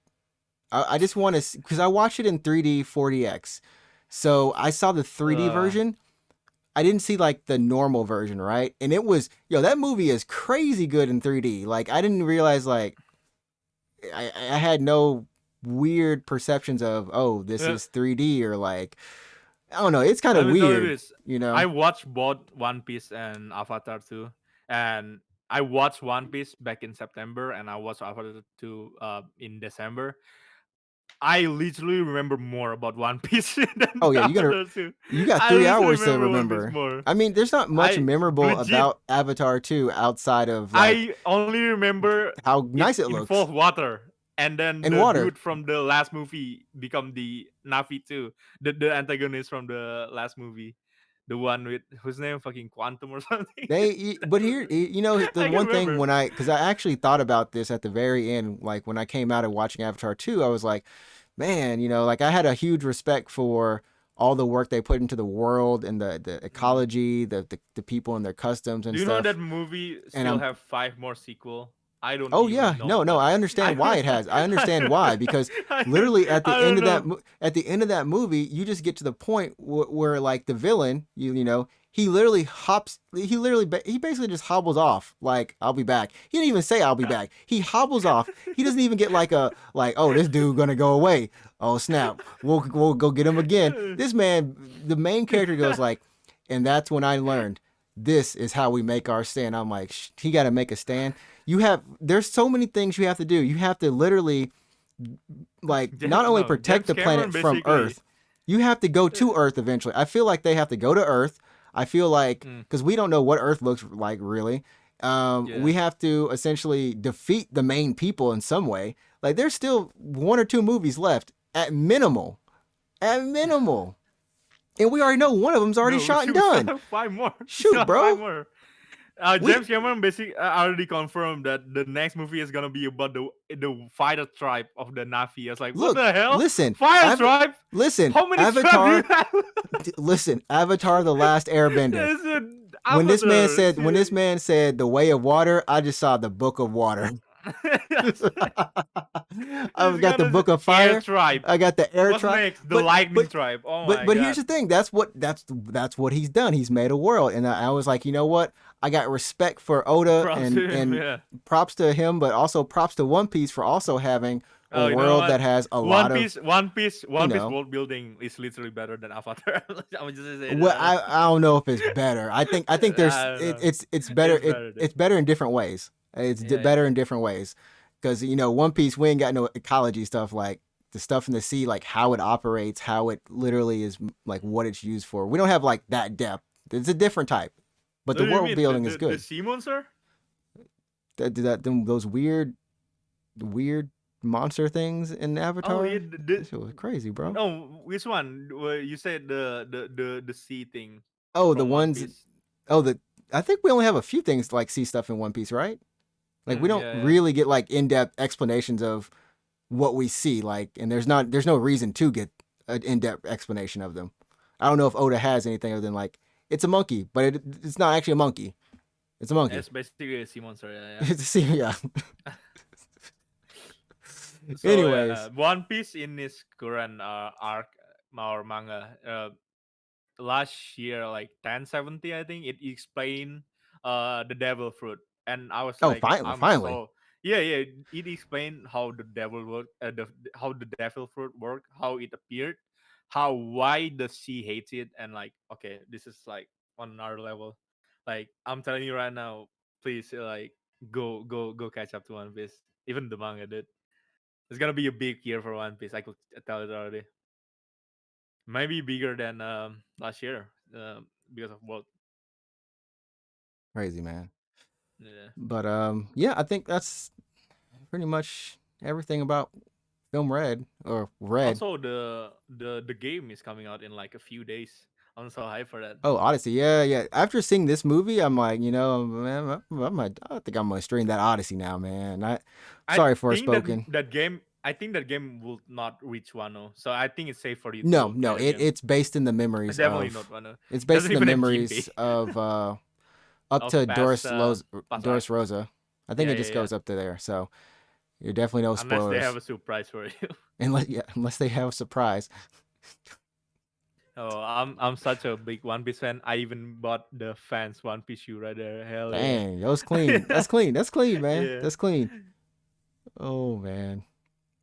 I just want to because I watched it in 3D 40x. So I saw the 3D uh, version. I didn't see like the normal version, right? And it was that movie is crazy good in 3D. Like I didn't realize like I had no weird perceptions of this uh, is 3D or like I don't know. It's kind of let me tell you weird, this. you know. I watched both One Piece and Avatar 2, and I watched One Piece back in September, and I watched Avatar 2 in December. I literally remember more about One Piece than Oh yeah, Avatar 2. you got I 3 hours literally to remember One Piece remember. more. I mean, there's not much I memorable legit about Avatar 2 outside of like I only remember how it nice it looks involved water, and then and the water. dude from the last movie become the Navi too, the antagonist from the last movie, the one with whose name fucking Quantum or something. But here, the I can one thing remember. because I actually thought about this at the very end, like when I came out of watching Avatar 2, I was like, man, like I had a huge respect for all the work they put into the world and the Mm. ecology, the people and their customs Do and you know that stuff. movie And still have five more sequel? I don't oh even yeah, know, no, but I I understand why don't, it has. I I understand don't, why because I don't, literally I don't know. at the end of that movie, you just get to the point where like the villain, he literally hops. He basically just hobbles off. Like I'll be back. He didn't even say I'll be back. He hobbles off. He doesn't even get like a like oh this dude gonna go away. Oh snap, we'll go get him again. This man, the main character goes like, and that's when I learned this is how we make our stand. I'm like, he got to make a stand. There's so many things you have to do. You have to literally like not only No, protect James the Cameron planet from basically. Earth, you have to go uh, to Earth eventually. I feel like they have to go to Earth. I feel like mm, because we don't know what Earth looks like really. yeah. We have to essentially defeat the main people in some way. Like there's still 1 or 2 movies left at minimal, at minimal, and we already know one of them's already No, shot and we still done. have five more. We still Shoot, have five bro. more. We James Cameron basically already confirmed that the next movie is gonna be about the fighter tribe of the Navi. I was like, what look, the hell? listen, Fire tribe? listen, How many tribes do you Avatar, have? listen, Avatar: The Last Airbender. There's an When Avatar. this Seriously. man said the way of water, I just saw the book of water. Yes. I've He's got the gonna say book of air fire. tribe. I got the air What's tribe. next? The lightning But tribe. Oh my but here's god. the thing. That's what he's done. He's made a world, and I was like, you know what? I got respect for Oda, Props to him, and yeah. props to him, but also props to One Piece for also having a Oh, you know world that what? has a One lot of Piece, One Piece, you One Piece know world building is literally better than Avatar. I'm just gonna say that well, right now. I don't know if it's better. I think I don't know. it's better. It's better, dude. It's better in different ways. Yeah, Better yeah. in different ways because One Piece we ain't got no ecology stuff like the stuff in the sea, like how it operates, how it literally is like what it's used for. We don't have like that depth. It's a different type, but What the do you world mean? building is The good. sea monster? Those weird monster things in Oh yeah, Avatar. That shit was crazy, bro. no, which one? Well, you said the sea thing Oh, the from One ones. Piece. Oh, the I think we only have a few things like sea stuff in One Piece, right? Like we don't Yeah, yeah. really get like in-depth explanations of what we see like and there's no reason to get an in-depth explanation of them. I don't know if Oda has anything other than like it's a monkey, but it's not actually a monkey. It's a monkey. It's basically a sea monster. Yeah, Yeah. yeah. So yeah, Anyways, One Piece in its current arc or manga. Last year, like 1070, I think it explained the devil fruit, and I was oh like, finally, I'm so yeah, yeah. It explained how the devil work, how the devil fruit worked, how it appeared, how why the sea hates it, and like, okay, this is like on another level. Like I'm telling you right now, please like go catch up to One Piece. Even the manga, dude. It's gonna be a big year for One Piece. I could tell it already. Maybe bigger than last year because of what. Crazy, man. Yeah. But yeah, I think that's pretty much everything about Film Red or Red. Also, the game is coming out in like a few days. I'm so hyped for that. Oh, Odyssey. Yeah, yeah. After seeing this movie, I'm like, man, I think I'm gonna stream that Odyssey now, man. I Sorry for think that spoken. that game. I think that game will not reach Wano, so I think it's safe for you No, to no. get a game. It's based in the memories Definitely not of. Wano. It's based Doesn't in the even have Jinpei memories of up of to past past Doris arc. Rosa. I think Yeah, it yeah, just yeah. goes up to there. So you're definitely no Unless they have spoilers. a surprise for you. Unless they have a surprise. Oh, I'm such a big One Piece fan. I even bought the fans One Piece shoe right there. Hell yeah. Dang, that was clean. That's clean. That's clean, man. Yeah. That's clean. Oh man.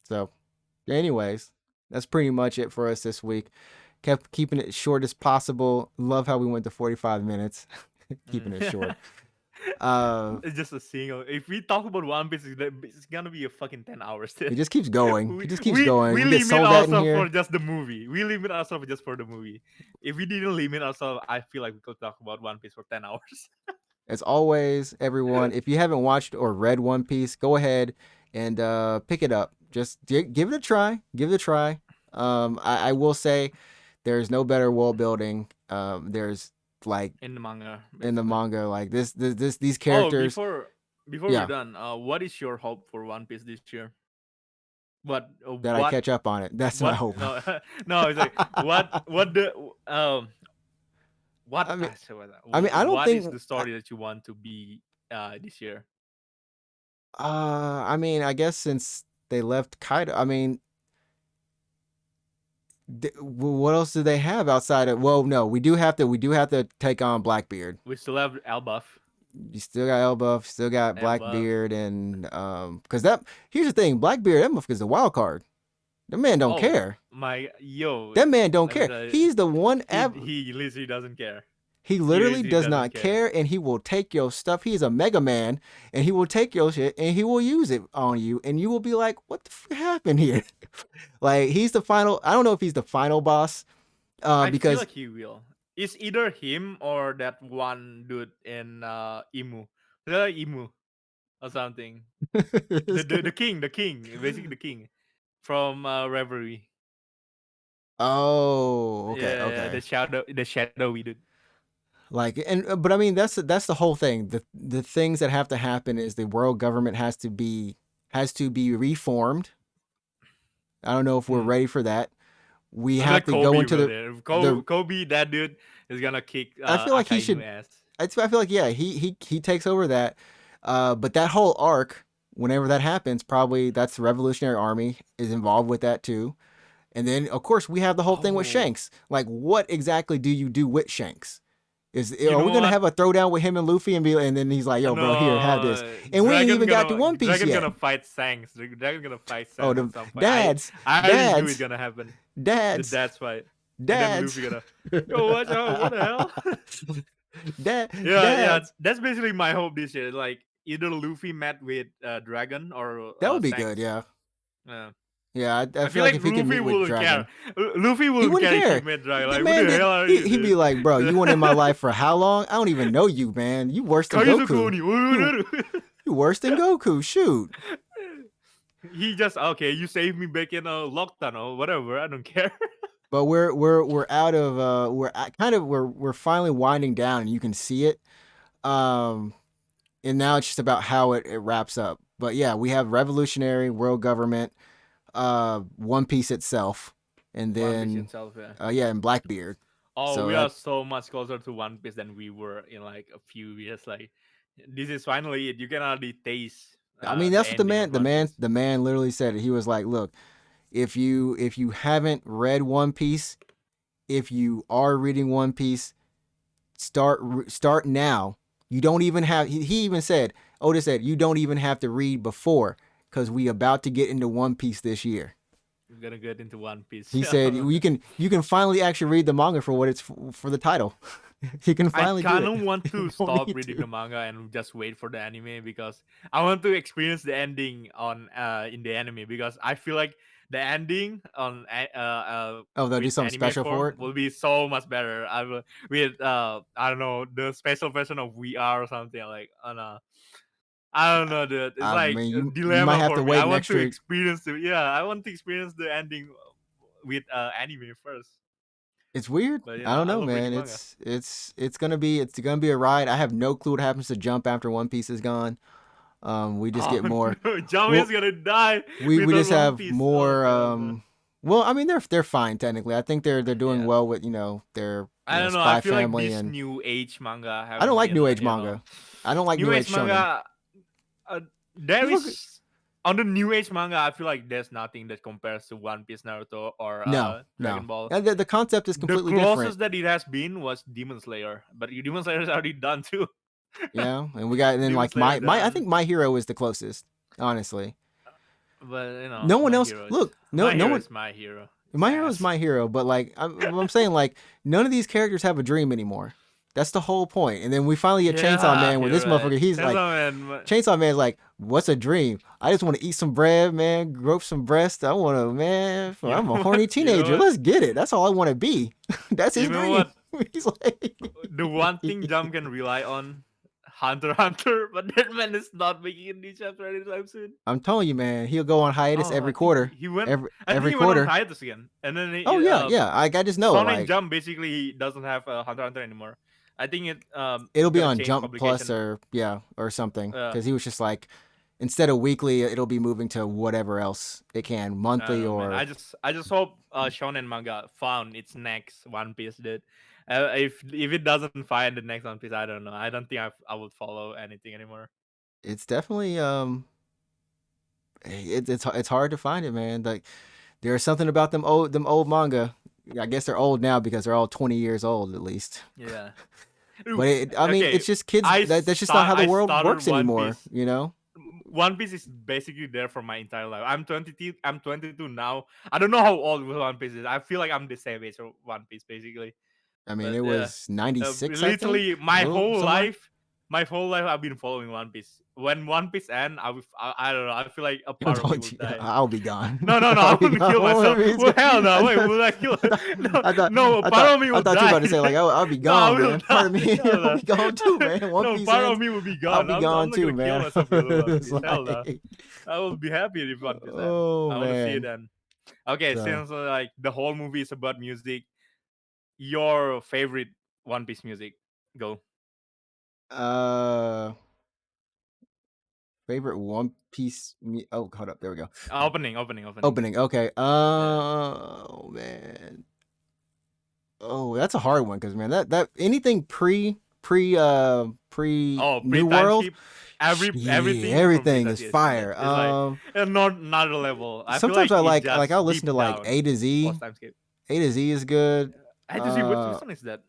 So, anyways, that's pretty much it for us this week. Kept keeping it short as possible. Love how we went to 45 minutes. Keeping it short. Mm. Uh, It's just a single. If we talk about One Piece, it's gonna be a fucking 10 hours. it just keeps going. It we, just keeps we going. we We get limit sold out in ourselves for here. just the movie. We limit ourselves just for the movie. If we didn't limit ourselves, I feel like we could talk about One Piece for 10 hours. As always, everyone, if you haven't watched or read One Piece, go ahead and pick it up. Just give it a try. Give it a try. I will say there's no better world building. There's like In the manga, in the basically. manga, like these Oh, characters. before we're Yeah, done, what is your hope for One Piece this year? What that I catch up on it. That's my what hope. no no, it's like what the what I mean, I said what I don't what is think. the story that you want to be this year? I mean, I guess since they left Kaido, I mean, what else do they have outside of? Well, no, we do have to take on Blackbeard. We still have Elbaf. You still got Elbuff, still got Elbaf. Blackbeard, and because that here's the thing, Blackbeard, that motherfucker's a wild card. That man don't Oh care. my yo, That man don't let me care. tell you, He's the one. he literally doesn't care. He He literally literally does doesn't not care. care, and he will take your stuff. He's a Mega Man, and he will take your shit, and he will use it on you, and you will be like, "What the happened here?" Like he's the final. I don't know if he's the final boss, I feel because like he will. It's either him or that one dude in Imu. The Imu or something. The king, basically the king from Reverie. oh, okay, Yeah, okay. the shadowy dude. Like, and but I mean that's the whole thing. The things that have to happen is the world government has to be reformed. I don't know if we're Hmm. ready for that. We I feel have like to go Kobe into will there. the. Kobe, that dude is gonna kick I feel like he Akainu should. ass. I feel like yeah, he takes over that. But that whole arc, whenever that happens, probably that's the Revolutionary Army is involved with that too. And then of course we have the whole thing with Oh, Shanks. Like, what exactly do you do with Shanks? you Are we know gonna what? have a throwdown with him and Luffy and then he's like, yo, bro, here, have this. No, And we ain't even got to One Piece Dragon yet. gonna fight Shanks. Dragon gonna fight Oh, Shanks at some point. dads, I already knew it dads, gonna happen. The dads, dad's fight, and then dads, Luffy gonna yo watch out. What the hell? Yeah. dads. That's basically my hope this year. Like either Luffy met with Dragon or That would be good. Shanks. Yeah, Uh, yeah. I I feel feel like like if he could Luffy meet with wouldn't care. Dragon, Luffy he wouldn't wouldn't care if he care. met Dragon. The Like, who man the did. hell are you, He'd be dude? like, bro, you weren't in my life for how long? I don't even know you, man. You worse than Goku. You you worse than Goku. Shoot. He just okay. You saved me back in a lock tunnel, whatever. I don't care. But we're out of we're finally winding down, and you can see it. Um, and now it's just about how it wraps up. But yeah, we have revolutionary world government, One Piece itself, and One Piece then itself, yeah. yeah, and Blackbeard. Oh, So we are that so much closer to One Piece than we were in like a few years. Like, this is finally it. You can already taste I mean the that's what ending of One Piece. the man literally said it. He was like, look, if you haven't read One Piece, if you are reading One Piece, start now. You don't even have. He even said, Otis said, you don't even have to read before because we about to get into One Piece this year. We're gonna get into One Piece. He said you can finally actually read the manga for what it's for the title. He can I finally do kind it. of want You to don't stop need reading to. the manga and just wait for the anime because I want to experience the ending on in the anime because I feel like the ending on Oh, they'll do with something anime special for form it. will be so much better. I will with I don't know the special version of VR or something like on I don't know, dude. It's I like mean, a you might dilemma have for to me. I wait an want to extra. experience the yeah, I want to experience the ending with anime first. It's weird. But I don't I know, love man. reading manga. It's gonna be a ride. I have no clue what happens to Jump after One Piece is gone. We just Oh get more. no, Jump is Well, gonna die we without just One have Piece. Oh more. god, man. Well, I mean, they're fine technically. I think they're doing Yeah. well with their I don't know. I Spy feel like Family, this and new age manga I don't haven't like been New Age like manga. I don't like new New age Age shonen. manga. There People, g- is on the new age manga. I feel like there's nothing that compares to One Piece, Naruto, or no, Dragon no. Ball. The concept is The completely different. closest that it has been was Demon Slayer, but Demon Slayer is already done too. Yeah, and we got and then Demon like Slayer my I done, think My Hero is the closest. Honestly, but no one my else. hero is Look, no one. my hero. It's My Hero is ass. My Hero, but like I'm saying, like none of these characters have a dream anymore. That's the whole point. And then we finally get Chainsaw Yeah, Man, where you're this right. motherfucker, he's like, Chainsaw Man. Chainsaw Man's like, what's a dream? I just want to eat some bread, man, grope some breast. I want to, man, You I'm a know horny what? You know teenager. what? Let's get it. That's all I want to be. That's his You know dream. what? He's like, The one thing Jump can rely on, Hunter x Hunter, but that man is not making a new chapter anytime soon. I'm telling you, man, he'll go on hiatus Oh, I every think quarter. he went. Every I think every he went on quarter. hiatus again, and then Oh yeah, yeah. I just know, Shonen like Jump basically he doesn't have Hunter x Hunter anymore. I think it it'll be gonna on change Jump Plus publication. or yeah or something Uh, because he was just like instead of weekly, it'll be moving to whatever else it can, I don't monthly know, man. or I just hope Shonen manga found its next One Piece, dude. If it doesn't find the next One Piece, I don't know. I don't think I would follow anything anymore. it's definitely it's hard to find it, man. Like there's something about them old manga. I guess they're old now because they're all 20 years old at least. Yeah. But I mean, Okay, it's just kids. That's just not how the I world started works One anymore. Piece. One Piece is basically there for my entire life. I'm 22. I'm 22 now. I don't know how old One Piece is. I feel like I'm the same age of One Piece basically. I mean, But it yeah, was 96, I think, literally a little somewhere. my whole life I've been following One Piece. When One Piece end, I don't know. I feel like a part of me will die. I'll be gone. No, no, no! I'll I be wouldn't gone. kill myself. Well, hell no! I Wait, thought, will I kill? I thought, No, I thought, no! A I part thought, of me I will thought you were die. about to say like, I'll be No, I gone, will man. Part of die. me, Hell I'll no! be gone too, man. One No, Piece part of ends, me will be I'll gone. be I'm gone not too, gonna kill man. myself because of One It's Piece. Hell no! like, I will be happy if One Piece end. oh I want to see it man. end. Okay, So, since like the whole movie is about music, your favorite One Piece music? Go. uh, favorite One Piece. Oh, hold up. There we go. Opening. Opening. Okay. Yeah. Oh man. Oh, that's a hard one because man, that anything pre Oh, New pre-time World, skip. yeah, Everything from everything pre-time is skip is good. fire. It's like not another level. I feel Sometimes like I it like I'll just listen to deep like down A to Z. post time skip. A to Z is good. I had to see which Uh, song is that.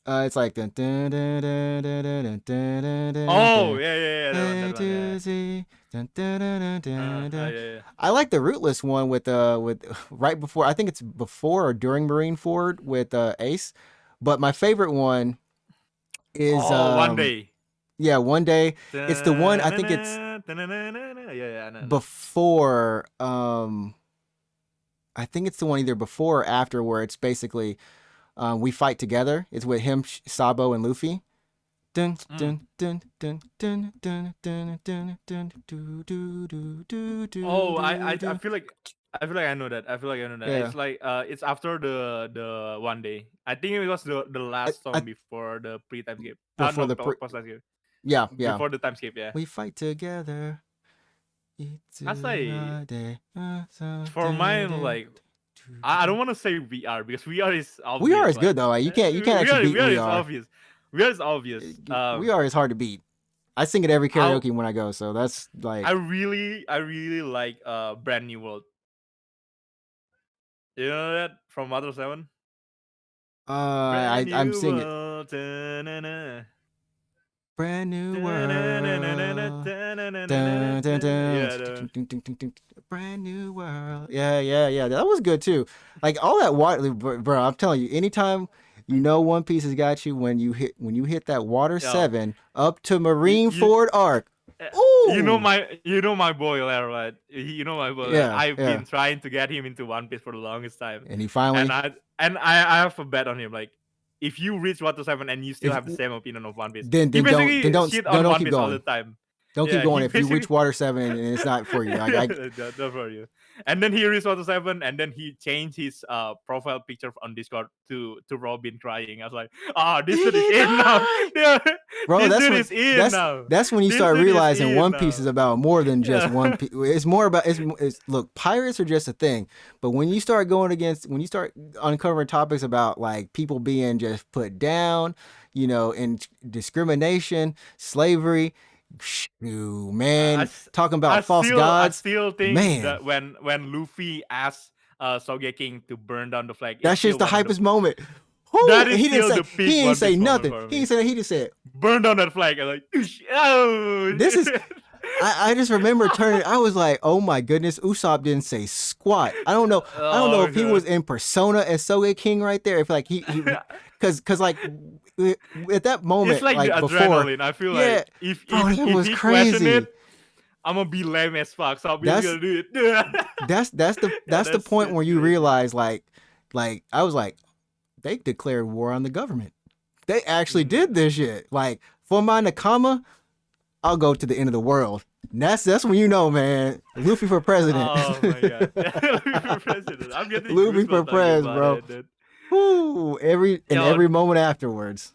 it's like dun, dun, dun, dun, dun, dun, dun, dun, Oh dun, yeah, A that one, to yeah. Z. Dun, dun, dun, dun, dun, dun. Yeah. I like the Rootless one with right before. I think it's before or during Marineford with Ace. But my favorite one is Oh, one day. yeah, one day. It's the one I think it's Yeah, I know. before I think it's the one either before or after where it's basically we fight together. It's with him, Sabo, and Luffy. Dun Mm. dun dun dun dun dun dun dun dun do do do do Oh, do I do. feel like I know that. I feel like I know that. Yeah, It's like it's after the one day. I think it was the last I song before the pre time skip. before No, the post time skip. yeah, yeah. Before the time skip, yeah. We fight together. I say Itsurade, for mine, like I don't want to say VR because VR is We are obvious. is good Like though. Like you can't actually beat VR We is Are. obvious. VR is obvious. We Are is hard to beat. I sing it every I karaoke when I go, so that's like I really like Brand New World. You know that from Mother Seven. Brand I'm New singing World. Ta-na-na. brand new Ta-na-na-na-na-na, world. ta-na-na-na-na, Dun, dun, dun. yeah, Brand new world. Yeah, yeah, yeah. That was good too. Like all that water, bro. I'm telling you, anytime You know One Piece has got you when you hit that Water Yo, 7 up to you, Marineford arc. uh, Ooh. you know my boy Ler, right? You know my boy Ler. Yeah, I've yeah. been trying to get him into One Piece for the longest time, And he and finally I have a bet on him. Like, if you reach Water 7 and you still if have the same opinion of One Piece, then he then don't then basically shit on don't One keep Piece all the going. time. Don't keep Yeah, going. he If you reach basically Water 7 and it's not for you, like Don't worry. And then he reached Water 7, and then he changed his profile picture on Discord to Robin crying. I was like, ah, this dude is he in now. died. Yeah, Bro, this dude is in now. that's when you This start dude is realizing in One Piece is now. about more than just Yeah. One Piece. It's more about it's look, pirates are just a thing, but when you start going against when you start uncovering topics about like people being just put down, and discrimination, slavery, shoo, man, talking about false I gods, still think man, that when Luffy asked Sogeking to burn down the flag, it's that's just still the one of the hypest moment. Whoo! that And is still the peak he didn't One say Piece moment nothing. for He didn't me. say that. He just said, Burn down that flag. I'm like, oh. "This is I just remember turning. I was like, "Oh my goodness!" Usopp didn't say squat. I don't know. I don't know Oh if he was god. in persona as Soge King right there. If like because like at that It's moment, like the like before, adrenaline. I feel yeah, like bro, it if was he question it, crazy. I'm gonna be lame as fuck. So I'm just That's gonna do it. Yeah, that's the that's point it's where you crazy. realize like I was like they declared war on the government. They actually Mm. did this shit. Like for my Nakama, I'll go to the end of the world. And that's when you know, man. Luffy for president. Oh my god. Luffy for president. I'm getting Luffy for goosebumps talking pres, about bro. it, dude. Whoo, Yo, every moment afterwards.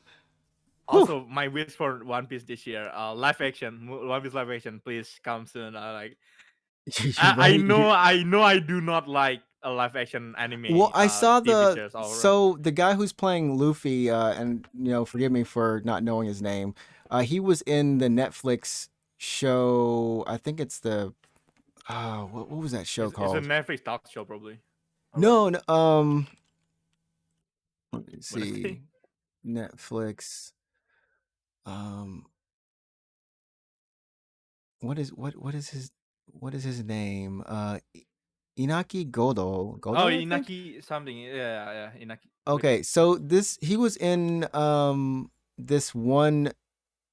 Whew. also my wish for One Piece this year, live action, One Piece live action, please come soon. Bro, I know I do not like a live action well, anime I saw TV the series or so the guy who's playing Luffy, and forgive me for not knowing his name. He was in the Netflix show. I think it's the what was that show it's a called? Netflix talk show probably. Or what? No, no let me What is it? see. Netflix. Um, what is his name? Inaki Oh, Godo, I think. Inaki something. Yeah, yeah. Inaki. Wait. Okay, so this he was in this one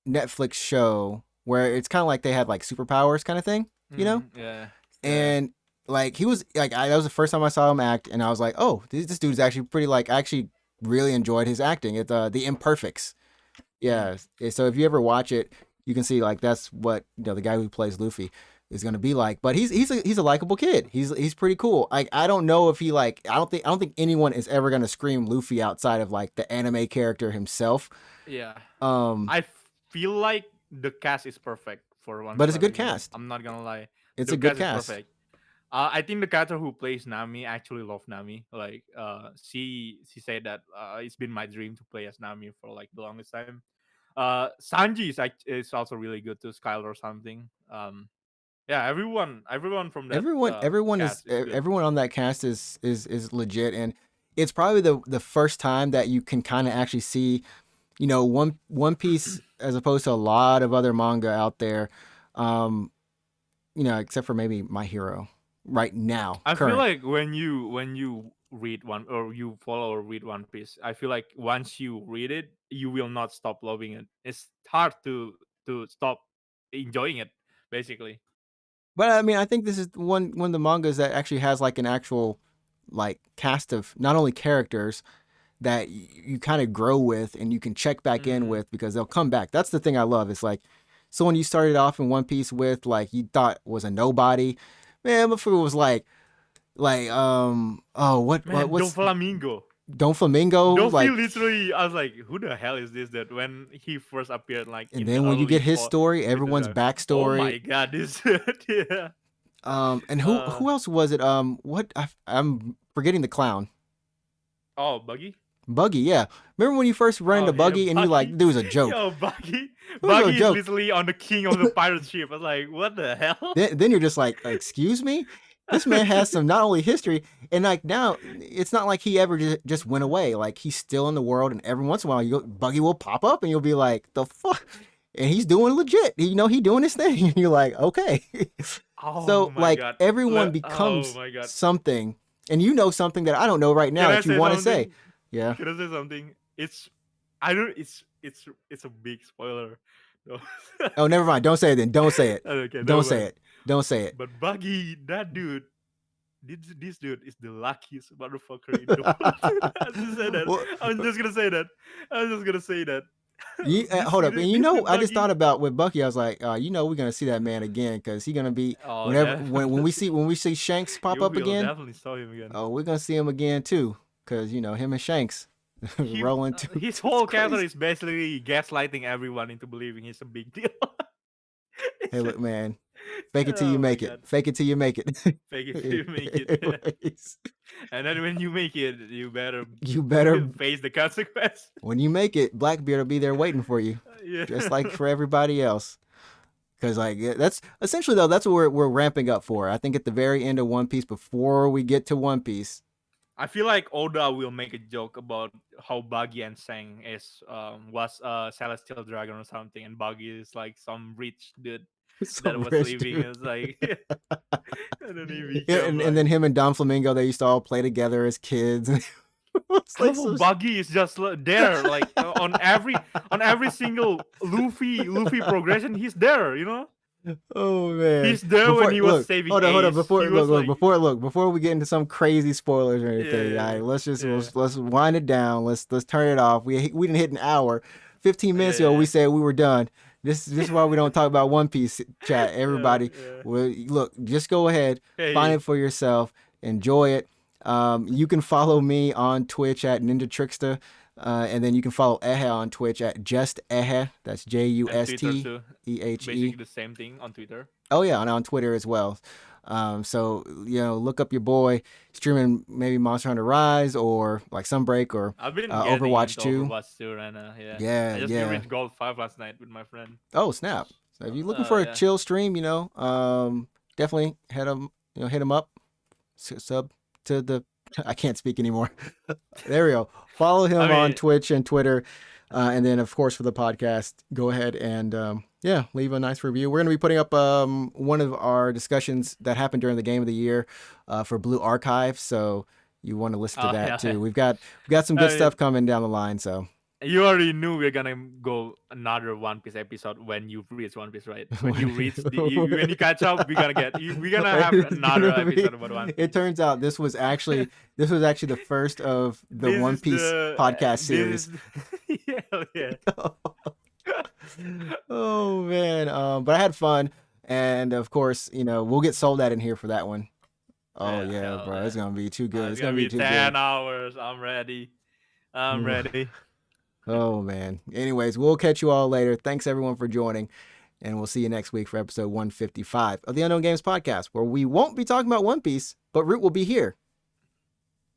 Netflix show where it's kind of like they had like superpowers kind of thing, you know? Yeah, yeah. And like he was like that was the first time I saw him act, and I was like, oh, this dude's actually pretty like I actually really enjoyed his acting. It's the Imperfects. Mm. Yeah. So if you ever watch it, you can see like that's what the guy who plays Luffy is gonna be like. But he's a likable kid. He's pretty cool. Like I don't know if he like I don't think anyone is ever gonna scream Luffy outside of like the anime character himself. Yeah. Um, I feel like the cast is perfect for One but Piece it's a live good action. cast. I'm not gonna lie, It's the a good cast is cast. perfect. I think the character who plays Nami actually love Nami. Like, she said that it's been my dream to play as Nami for like the longest time. Sanji is also really good to Skylar or something. Yeah, everyone from that cast is good. Everyone on that cast is legit, and it's probably the first time that you can kind of actually see One Piece as opposed to a lot of other manga out there, um, except for maybe My Hero right now, I feel current. like when you read one or you follow or read One Piece, I feel like once you read it, you will not stop loving it. It's hard to stop enjoying it, basically. But I mean, I think this is one of the mangas that actually has like an actual like cast of not only characters that you kind of grow with and you can check back in Mm. with because they'll come back. That's the thing I love. It's like someone you started off in One Piece with, like you thought was a nobody, man. Before it was oh Man, Don what's Flamingo. Don Flamingo Dofi like, literally, I was like, who the hell is this? That when he first appeared, like and in the then when you get early his story, with the everyone's drive. Oh backstory. my god, this yeah. And Uh who else was it? I'm forgetting the clown. oh, Buggy. Buggy, yeah. Remember when you first ran Oh into yeah, Buggy and you like, Buggy. dude was a joke. Yo, Buggy. It was a Buggy is joke. literally on the king of the pirate ship. I was like, what the hell? Then you're just like, excuse me? This man has some not only history, and like now, it's not like he ever just went away. Like he's still in the world, and every once in a while, Buggy will pop up, and you'll be like, the fuck? And he's doing legit. He doing his thing. And you're like, okay. Oh So my like god. everyone Oh becomes my god. something, and you know something that I don't know right now Can I that you say want to say. something? Yeah. Can I say something? it's I don't. It's a big spoiler. No. Oh, never mind. Don't say it then. Don't say it. Okay, Don't never say mind. it. Don't say it. But Buggy, that dude, this dude is the luckiest motherfucker in the world. I just say that. Well, I was just gonna say that. I was just gonna say that. hold up. And This dude I just thought Buggy. about with Bucky. I was like, we're gonna see that man again because he's gonna be Oh, whenever definitely. when we see Shanks pop You up will again. definitely saw him again. Oh, we're gonna see him again too because him and Shanks He rolling too. his It's whole character crazy. is basically gaslighting everyone into believing he's a big deal. Hey, It's look, just, man. Fake it till you oh my make it. god. Fake it till you make it. Fake it till you make it. Anyways, And then when you make it, you better you better face the consequence. when you make it, Blackbeard will be there waiting for you, Yeah. just like for everybody else. Because that's essentially though that's what we're ramping up for. I think at the very end of One Piece, before we get to One Piece, I feel like Oda will make a joke about how Buggy and Sang is was a celestial dragon or something, and Buggy is like some rich dude that some was rich living dude. as like, and then he Yeah, became and then like. him and Don Flamingo, they used to all play together as kids. It's I like love how so. Buggy is just there, like on every single Luffy progression, he's there. Oh man! He's there when Before he was look, saving hold on. Ace. Before He was like, before we get into some crazy spoilers or anything, all yeah, right, yeah, let's wind it down. Let's turn it off. We didn't hit an hour. 15 minutes ago, we yeah, said we were done. This is why we don't talk about One Piece. Chat, yeah, everybody. yeah. Well, look, just go ahead, find Hey, it for yourself, enjoy it. You can follow me on Twitch at Ninja Trickster. And then you can follow Ehe on Twitch at just Ehe. That's and Twitter too. JUSTEHE. Basically the same thing on Twitter. Oh yeah, and on Twitter as well. So look up your boy streaming maybe Monster Hunter Rise or like Sunbreak or I've been getting Overwatch into 2. Overwatch too right now. Yeah, Yeah, I just yeah. reached Gold 5 last night with my friend. Oh snap! So if you're looking for a Yeah. chill stream, definitely hit him up. Sub to the. I can't speak anymore. There we go. Follow I him on mean, Twitch and Twitter. And then, of course, for the podcast, go ahead and leave a nice review. We're going to be putting up one of our discussions that happened during the game of the year for Blue Archive. So you want to listen to oh that yeah. too. We've got some good I stuff mean, coming down the line. So you already knew we're gonna go another One Piece episode when you reach One Piece, right? When you reach when you catch up, we're gonna have it's another gonna be. episode about One It Piece. turns out this was actually the first of the This One is Piece podcast this series. is yeah, yeah. Oh man, but I had fun, and of course, we'll get sold out in here for that one. Oh Yeah, yeah, hell bro, it's yeah. gonna be too good. It's It's gonna gonna be be too good. 10 hours. I'm ready. I'm ready. Oh man. Anyways, we'll catch you all later. Thanks everyone for joining, and we'll see you next week for episode 155 of the Unknown Games podcast, where we won't be talking about One Piece, but Root will be here.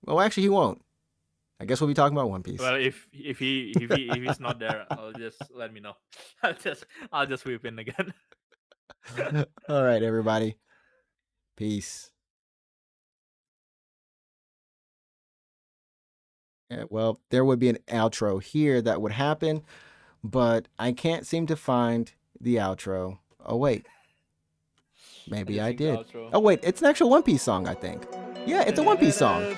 Well, actually, he won't. I guess we'll be talking about One Piece. Well, if he's not there, I'll just let me know. I'll just whip in again. All right, everybody. Peace. Yeah, well, there would be an outro here that would happen, but I can't seem to find the outro. Oh, wait. I Maybe just I sing the did. outro. Oh, wait. It's an actual One Piece song, I think. Yeah, it's a One Piece song.